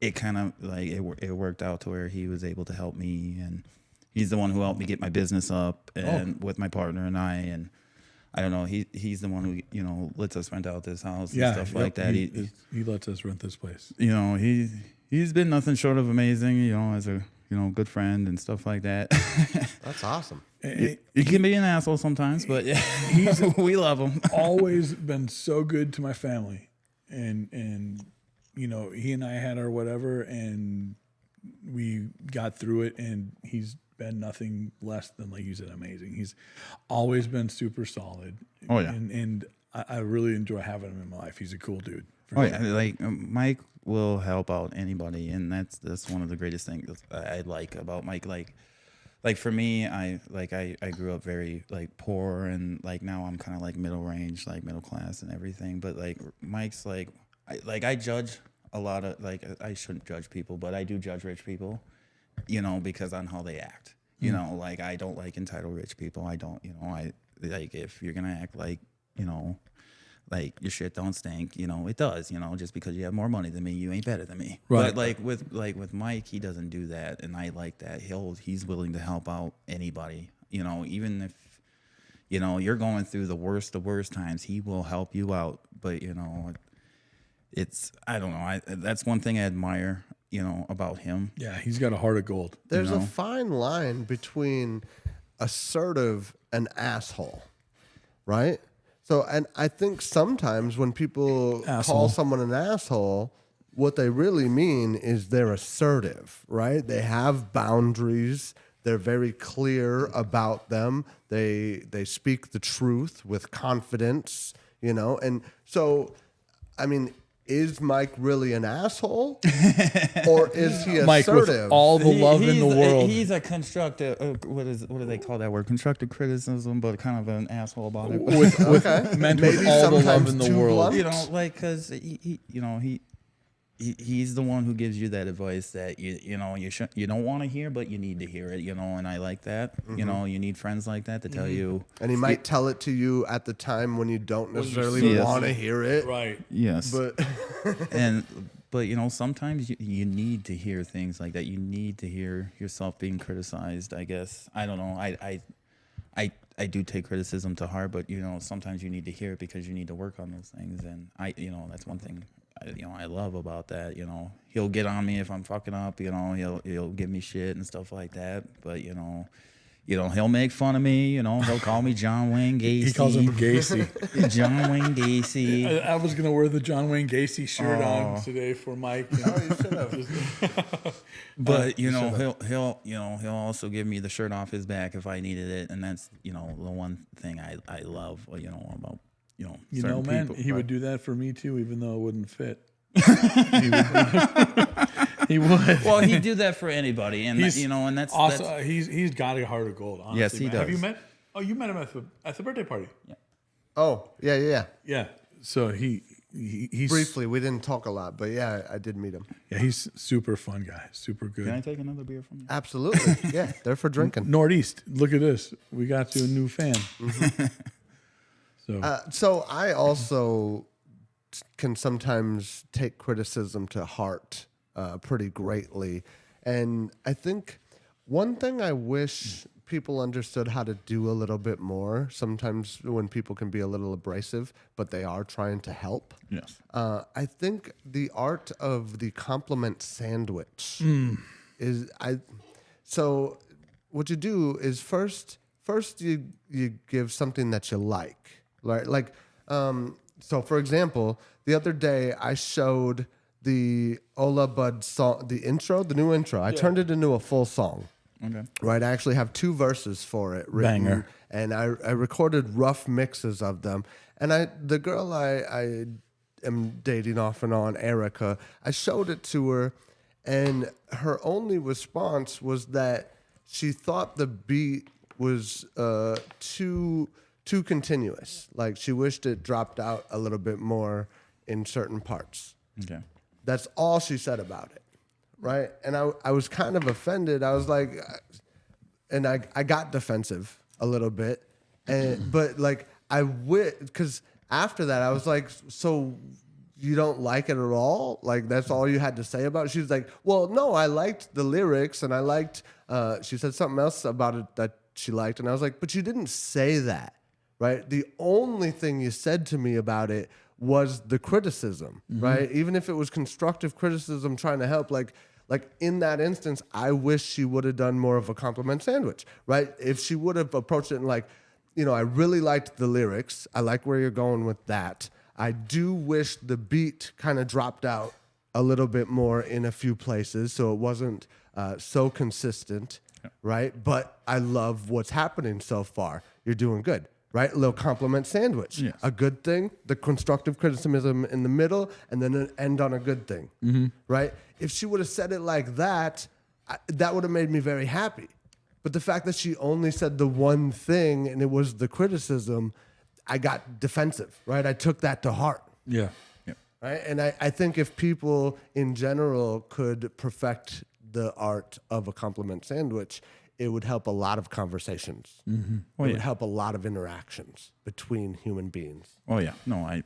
C: it kind of it worked out to where he was able to help me, and he's the one who helped me get my business up and with my partner and I, and I don't know, he's the one who lets us rent out this house and stuff like that.
B: He lets us rent this place.
C: He's been nothing short of amazing, as a good friend and stuff like that.
A: That's awesome.
C: He can be an asshole sometimes, but yeah, we love him.
B: Always been so good to my family, and he and I had our whatever, and we got through it, and he's been nothing less than, like you said, amazing. He's always been super solid.
C: Oh, yeah.
B: And I really enjoy having him in my life. He's a cool dude.
C: Oh yeah, like Mike will help out anybody, and that's one of the greatest things I like about Mike. Like for me, I grew up very like poor, and like now I'm kind of like middle range, like middle class and everything. But like Mike's like I judge a lot of, like, I shouldn't judge people, but I do judge rich people, you know, because on how they act. You know, like I don't like entitled rich people. I don't, you know, I like if you're gonna act like, you know, like your shit don't stink, you know, it does, you know, just because you have more money than me, you ain't better than me.
B: Right.
C: But with Mike, he doesn't do that, and I like that. He's willing to help out anybody, you know, even if, you know, you're going through the worst times, he will help you out. But, you know, it's, I don't know, that's one thing I admire, you know, about him.
B: Yeah, he's got a heart of gold.
A: There's a fine line between assertive and asshole, right? So, and I think sometimes when people call someone an asshole, what they really mean is they're assertive, right? They have boundaries. They're very clear about them. They speak the truth with confidence, you know? And so, I mean, is Mike really an asshole, or is he assertive?
B: Mike, with all the love in the world.
C: He's a constructive. What do they call that word? Constructive criticism, but kind of an asshole about it.
B: Meant with all the love in the world.
A: Blunt?
C: You know, like, because he's the one who gives you that advice that you don't want to hear, but you need to hear it, you know, and I like that. You know, you need friends like that to tell you.
A: And he might tell it to you at the time when you don't necessarily want to hear it.
B: Right.
C: Yes.
A: But
C: but you know, sometimes you need to hear things like that. You need to hear yourself being criticized, I guess. I don't know. I do take criticism to heart, but you know, sometimes you need to hear it because you need to work on those things, and that's one thing I love about that. You know, he'll get on me if I'm fucking up. You know, he'll give me shit and stuff like that. But you know, he'll make fun of me. You know, he'll call me John Wayne Gacy.
B: He calls him Gacy.
C: John Wayne Gacy.
B: I was gonna wear the John Wayne Gacy shirt on today for Mike.
A: you should have.
C: But you know, he'll also give me the shirt off his back if I needed it, and that's, you know, the one thing I love, you know, about, you know, certain
B: man,
C: people.
B: he would do that for me too, even though it wouldn't fit. He would.
C: Well, he'd do that for anybody, and
B: He's
C: you know, and that's
B: also
C: that's,
B: he's got a heart of gold. Honestly,
C: Yes, he
B: man.
C: does.
B: Have you met? Oh, you met him at the birthday party.
A: Oh, yeah.
B: Yeah. So he's
A: Briefly, we didn't talk a lot, but yeah, I did meet him.
B: Yeah, he's super fun guy, super good.
C: Can I take another beer from you?
A: Absolutely. Yeah, they're for drinking.
B: Northeast, look at this. We got you a new fan.
A: So I also can sometimes take criticism to heart pretty greatly. And I think one thing I wish people understood how to do a little bit more, sometimes when people can be a little abrasive, but they are trying to help.
C: Yes.
A: I think the art of the compliment sandwich is so what you do is first you give something that you like, right? Like, so for example, the other day I showed the Hola Bud song, the new intro. I turned it into a full song.
C: Okay.
A: Right, I actually have 2 verses for it written,
B: Banger.
A: and I recorded rough mixes of them. And the girl I am dating off and on, Erica, I showed it to her, and her only response was that she thought the beat was too continuous. Like she wished it dropped out a little bit more in certain parts.
C: Okay.
A: That's all she said about it. Right. And I was kind of offended. I was like, and I got defensive a little bit. But like because after that I was like, so you don't like it at all? Like that's all you had to say about it? She was like, well, no, I liked the lyrics and I liked, she said something else about it that she liked. And I was like, but you didn't say that, right? The only thing you said to me about it was the criticism, right? Even if it was constructive criticism trying to help, like in that instance, I wish she would have done more of a compliment sandwich, right? If she would have approached it and like, you know, I really liked the lyrics. I like where you're going with that. I do wish the beat kind of dropped out a little bit more in a few places, so it wasn't so consistent, right? But I love what's happening so far. You're doing good, right? A little compliment sandwich.
B: Yes.
A: A good thing, the constructive criticism in the middle, and then an end on a good thing, right? If she would have said it like that, that would have made me very happy. But the fact that she only said the one thing and it was the criticism, I got defensive, right? I took that to heart.
B: Yeah.
A: Right. And I think if people in general could perfect the art of a compliment sandwich, it would help a lot of conversations. It would help a lot of interactions between human beings.
C: Oh, yeah. No, I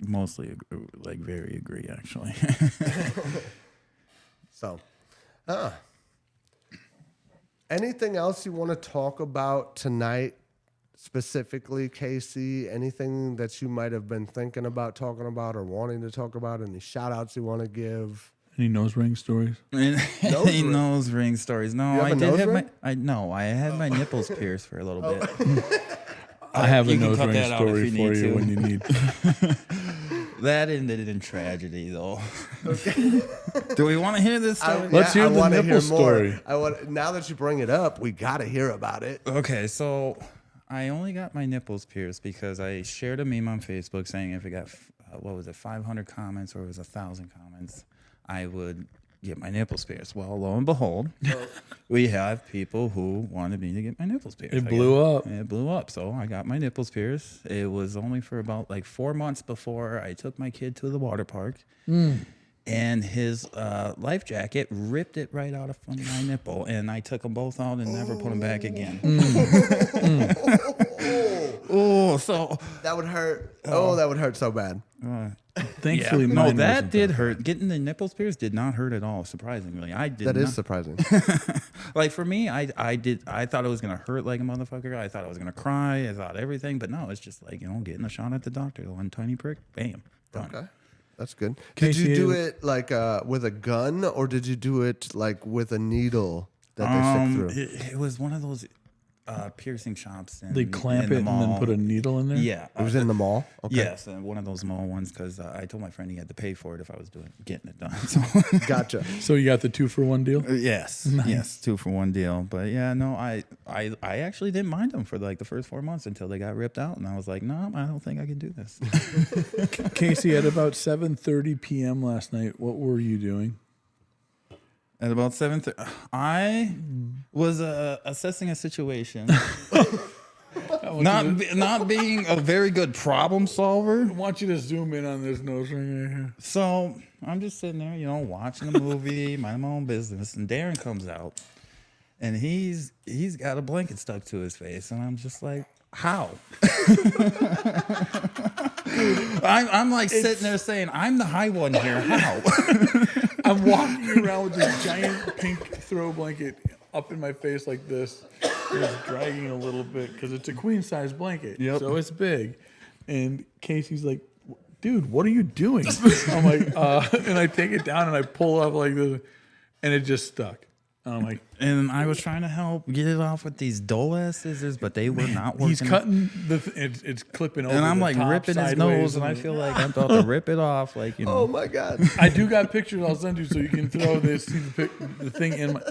C: mostly very agree, actually.
A: So, anything else you want to talk about tonight? Specifically, Casey, anything that you might have been thinking about talking about or wanting to talk about? Any shout outs you want to give?
B: Any nose ring stories?
C: Nose ring stories. No,
A: You have
C: I
A: a
C: did
A: nose
C: have
A: ring?
C: I had my nipples pierced for a little bit.
B: I have a
C: You can
B: nose
C: cut
B: ring
C: that out if
B: story
C: you
B: for
C: need
B: you
C: to.
B: when you need.
C: That ended in tragedy, though. Do we want to hear this story?
B: Let's hear
A: I
B: the
A: wanna
B: nipple story.
A: Now that you bring it up, we got to hear about it.
C: Okay, so I only got my nipples pierced because I shared a meme on Facebook saying if it got 500 comments or it was 1,000 comments, I would get my nipples pierced. Well, lo and behold, we have people who wanted me to get my nipples pierced.
B: It blew up.
C: It blew up. So I got my nipples pierced. It was only for about 4 months before I took my kid to the water park. And his life jacket ripped it right out of my nipple, and I took them both out and never put them back again. Oh, so
A: That would hurt. Oh, that would hurt so bad.
B: Thankfully,
C: no,
B: mine
C: that
B: wasn't
C: did hurt. Getting the nipples pierced did not hurt at all. Surprisingly, I did.
A: That
C: not.
A: is surprising.
C: For me, I thought it was gonna hurt like a motherfucker. I thought I was gonna cry. I thought everything, but no, it's just getting a shot at the doctor. One tiny prick, bam, done.
A: Okay. That's good. Did
B: Casey,
A: you do it with a gun or did you do it with a needle that they stick through?
C: It was one of those piercing shops.
B: They clamp
C: in the
B: it and then
C: mall.
B: put a needle in there?
C: Yeah,
A: It was in the mall? Okay.
C: Yes, one of those mall ones because I told my friend he had to pay for it if I was getting it done. So
A: Gotcha.
B: So you got the 2-for-1 deal?
C: yes, 2-for-1 deal. But yeah, no, I actually didn't mind them for the first 4 months until they got ripped out, and I was like, no, I don't think I can do this.
B: Casey, at about 7:30 p.m. last night, what were you doing?
C: At about 7:30, I was assessing a situation, not being a very good problem solver.
B: I want you to zoom in on this nose ring right here.
C: So I'm just sitting there, watching a movie, minding my own business, and Darren comes out, and he's got a blanket stuck to his face, and I'm just like, how? I'm sitting there saying, I'm the high one here. How?
B: I'm walking around with this giant pink throw blanket up in my face like this. It's dragging a little bit because it's a queen size blanket.
C: Yep.
B: So it's big. And Casey's like, dude, what are you doing? I'm like, and I take it down and I pull up like this and it just stuck. And I'm like,
C: And I was trying to help get it off with these dull ass scissors, but they were not working.
B: he's cutting it's clipping over.
C: And I'm
B: the top
C: ripping his
B: sideways
C: nose, and I feel like I'm about to rip it off.
A: Oh my God.
B: I do got pictures I'll send you so you can throw this the thing in my.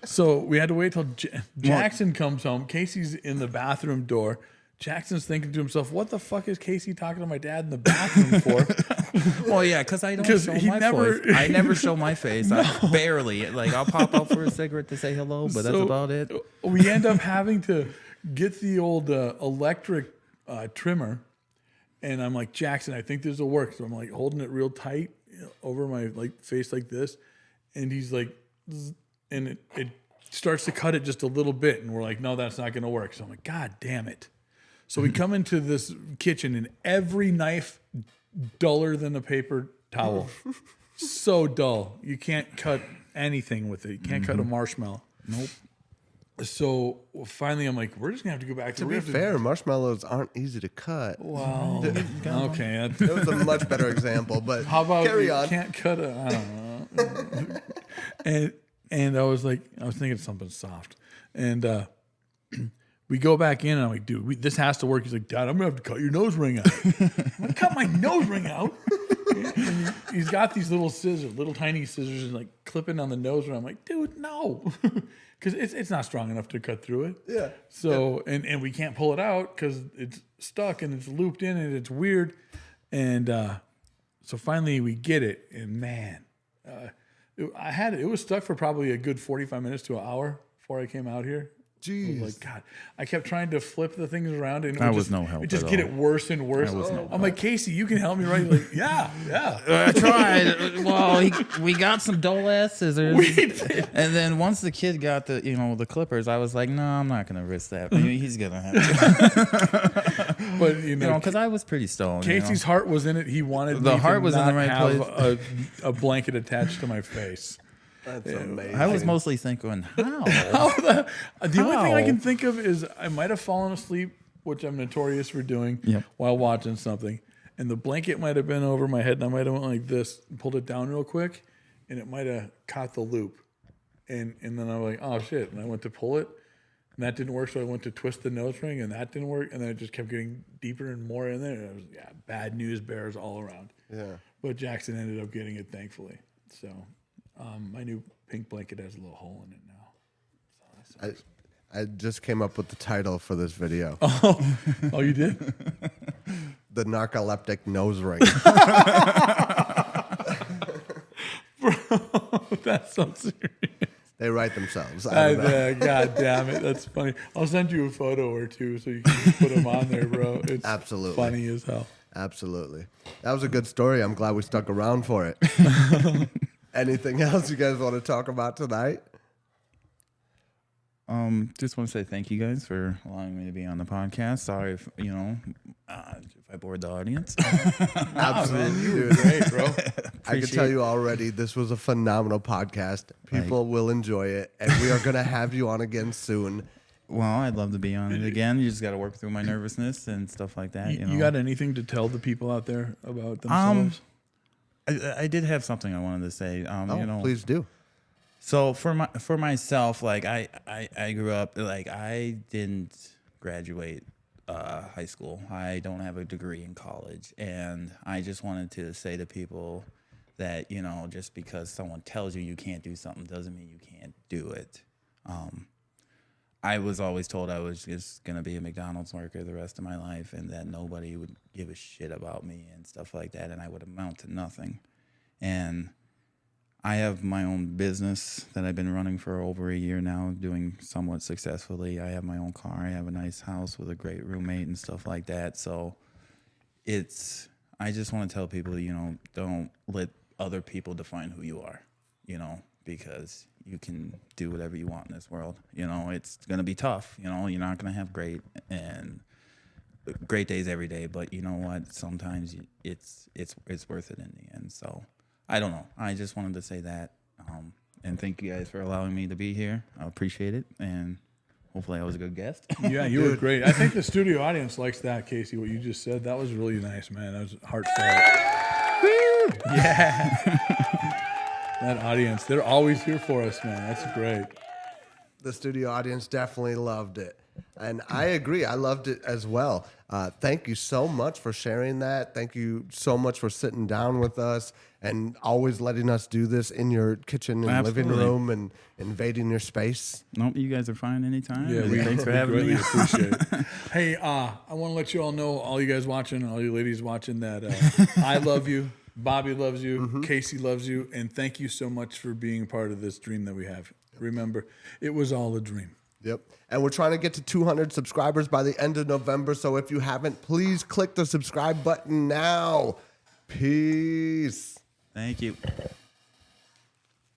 B: So we had to wait till Jackson comes home. Casey's in the bathroom door. Jackson's thinking to himself, "What the fuck is Casey talking to my dad in the bathroom for?"
C: Well, yeah, because I don't
B: 'Cause
C: show
B: he
C: my
B: never-
C: face. I never show my face. I barely. I'll pop out for a cigarette to say hello, but that's
B: So,
C: about it.
B: We end up having to get the old electric trimmer, and I'm like, Jackson, I think this will work. So I'm holding it real tight over my face like this, and he's like, zzz, and it starts to cut it just a little bit, and we're like, no, that's not going to work. So I'm like, God damn it. So we come into this kitchen, and every knife duller than a paper towel. So dull. You can't cut anything with it. You can't cut a marshmallow.
C: Nope.
B: So finally, I'm like, we're just gonna have to go back
A: To be fair, marshmallows aren't easy to cut.
B: Wow. Okay.
A: It was a much better example, but
B: How about
A: carry
B: you
A: on.
B: can't cut a? I don't know. and I was thinking of something soft, and we go back in, and I'm like, dude, this has to work. He's like, Dad, I'm gonna have to cut your nose ring out. I'm gonna cut my nose ring out. He's got these little scissors, little tiny scissors, and like clipping on the nose. And I'm like, dude, no, because it's not strong enough to cut through it.
A: Yeah.
B: So and we can't pull it out because it's stuck and it's looped in and it's weird. And so finally we get it, and man, it was stuck for probably a good 45 minutes to an hour before I came out here.
A: Jeez.
B: I was like, God, I kept trying to flip the things around, and
C: That was no help
B: it just
C: at
B: get
C: all.
B: it worse and worse. I'm like, Casey, you can help me, right? Like, yeah.
C: I tried. Well, we got some dull ass scissors, and then once the kid got the clippers, I was like, no, I'm not gonna risk that. He's gonna have to.
B: But
C: because I was pretty stoned.
B: Casey's heart was in it. He wanted
C: The
B: me
C: heart
B: to
C: was in the
B: not
C: right
B: have
C: place.
B: a blanket attached to my face.
A: That's amazing.
C: I was mostly thinking, how?
B: The only thing I
C: How?
B: can think of is I might have fallen asleep, which I'm notorious for doing,
C: Yep.
B: while watching something, and the blanket might have been over my head, and I might have went like this, and pulled it down real quick, and it might have caught the loop, and then I was like, oh shit, and I went to pull it, and that didn't work, so I went to twist the nose ring, and that didn't work, and then it just kept getting deeper and more in there. And it was bad news bears all around.
A: Yeah.
B: But Jackson ended up getting it, thankfully. So my new pink blanket has a little hole in it now. So that sucks.
A: I just came up with the title for this video.
B: Oh, you did?
A: The Narcoleptic Nose Ring.
B: Bro, that's so serious.
A: They write themselves. I don't know.
B: God damn it. That's funny. I'll send you a photo or two so you can just put them on there, bro. It's
A: Absolutely.
B: funny as hell.
A: Absolutely. That was a good story. I'm glad we stuck around for it. Anything else you guys want to talk about tonight?
C: Just want to say thank you guys for allowing me to be on the podcast. Sorry if I bored the audience.
A: Absolutely.
B: You were great, bro.
A: I can tell you already, this was a phenomenal podcast. People will enjoy it, and we are going to have you on again soon.
C: Well, I'd love to be on it again. You just got to work through my nervousness and stuff like that.
B: You got anything to tell the people out there about themselves?
C: I did have something I wanted to say.
A: Please do.
C: So for myself, like I grew up, like I didn't graduate high school. I don't have a degree in college, and I just wanted to say to people that just because someone tells you can't do something doesn't mean you can't do it. I was always told I was just gonna be a McDonald's worker the rest of my life, and that nobody would give a shit about me and stuff like that, and I would amount to nothing. And I have my own business that I've been running for over a year now, doing somewhat successfully. I have my own car. I have a nice house with a great roommate and stuff like that. So I just want to tell people, don't let other people define who you are, because you can do whatever you want in this world. It's going to be tough. You're not going to have great days every day, but you know what? Sometimes it's worth it in the end. So I don't know. I just wanted to say that. And thank you guys for allowing me to be here. I appreciate it. And hopefully I was a good guest.
B: Yeah, you were great. I think the studio audience likes that, Casey, what you just said. That was really nice, man. That was heartfelt. Yeah. That audience, they're always here for us, man. That's great.
A: The studio audience definitely loved it. And I agree. I loved it as well. Thank you so much for sharing that. Thank you so much for sitting down with us and always letting us do this in your kitchen and living room and invading your space.
C: Nope, you guys are fine anytime.
B: Yeah,
C: Thanks for having
B: greatly
C: me.
B: appreciate it. Hey, I want to let you all know, all you guys watching, all you ladies watching, that I love you. Bobby loves you. Casey loves you. And thank you so much for being part of this dream that we have. Remember, it was all a dream.
A: Yep. And we're trying to get to 200 subscribers by the end of November. So if you haven't, please click the subscribe button now. Peace.
C: Thank you.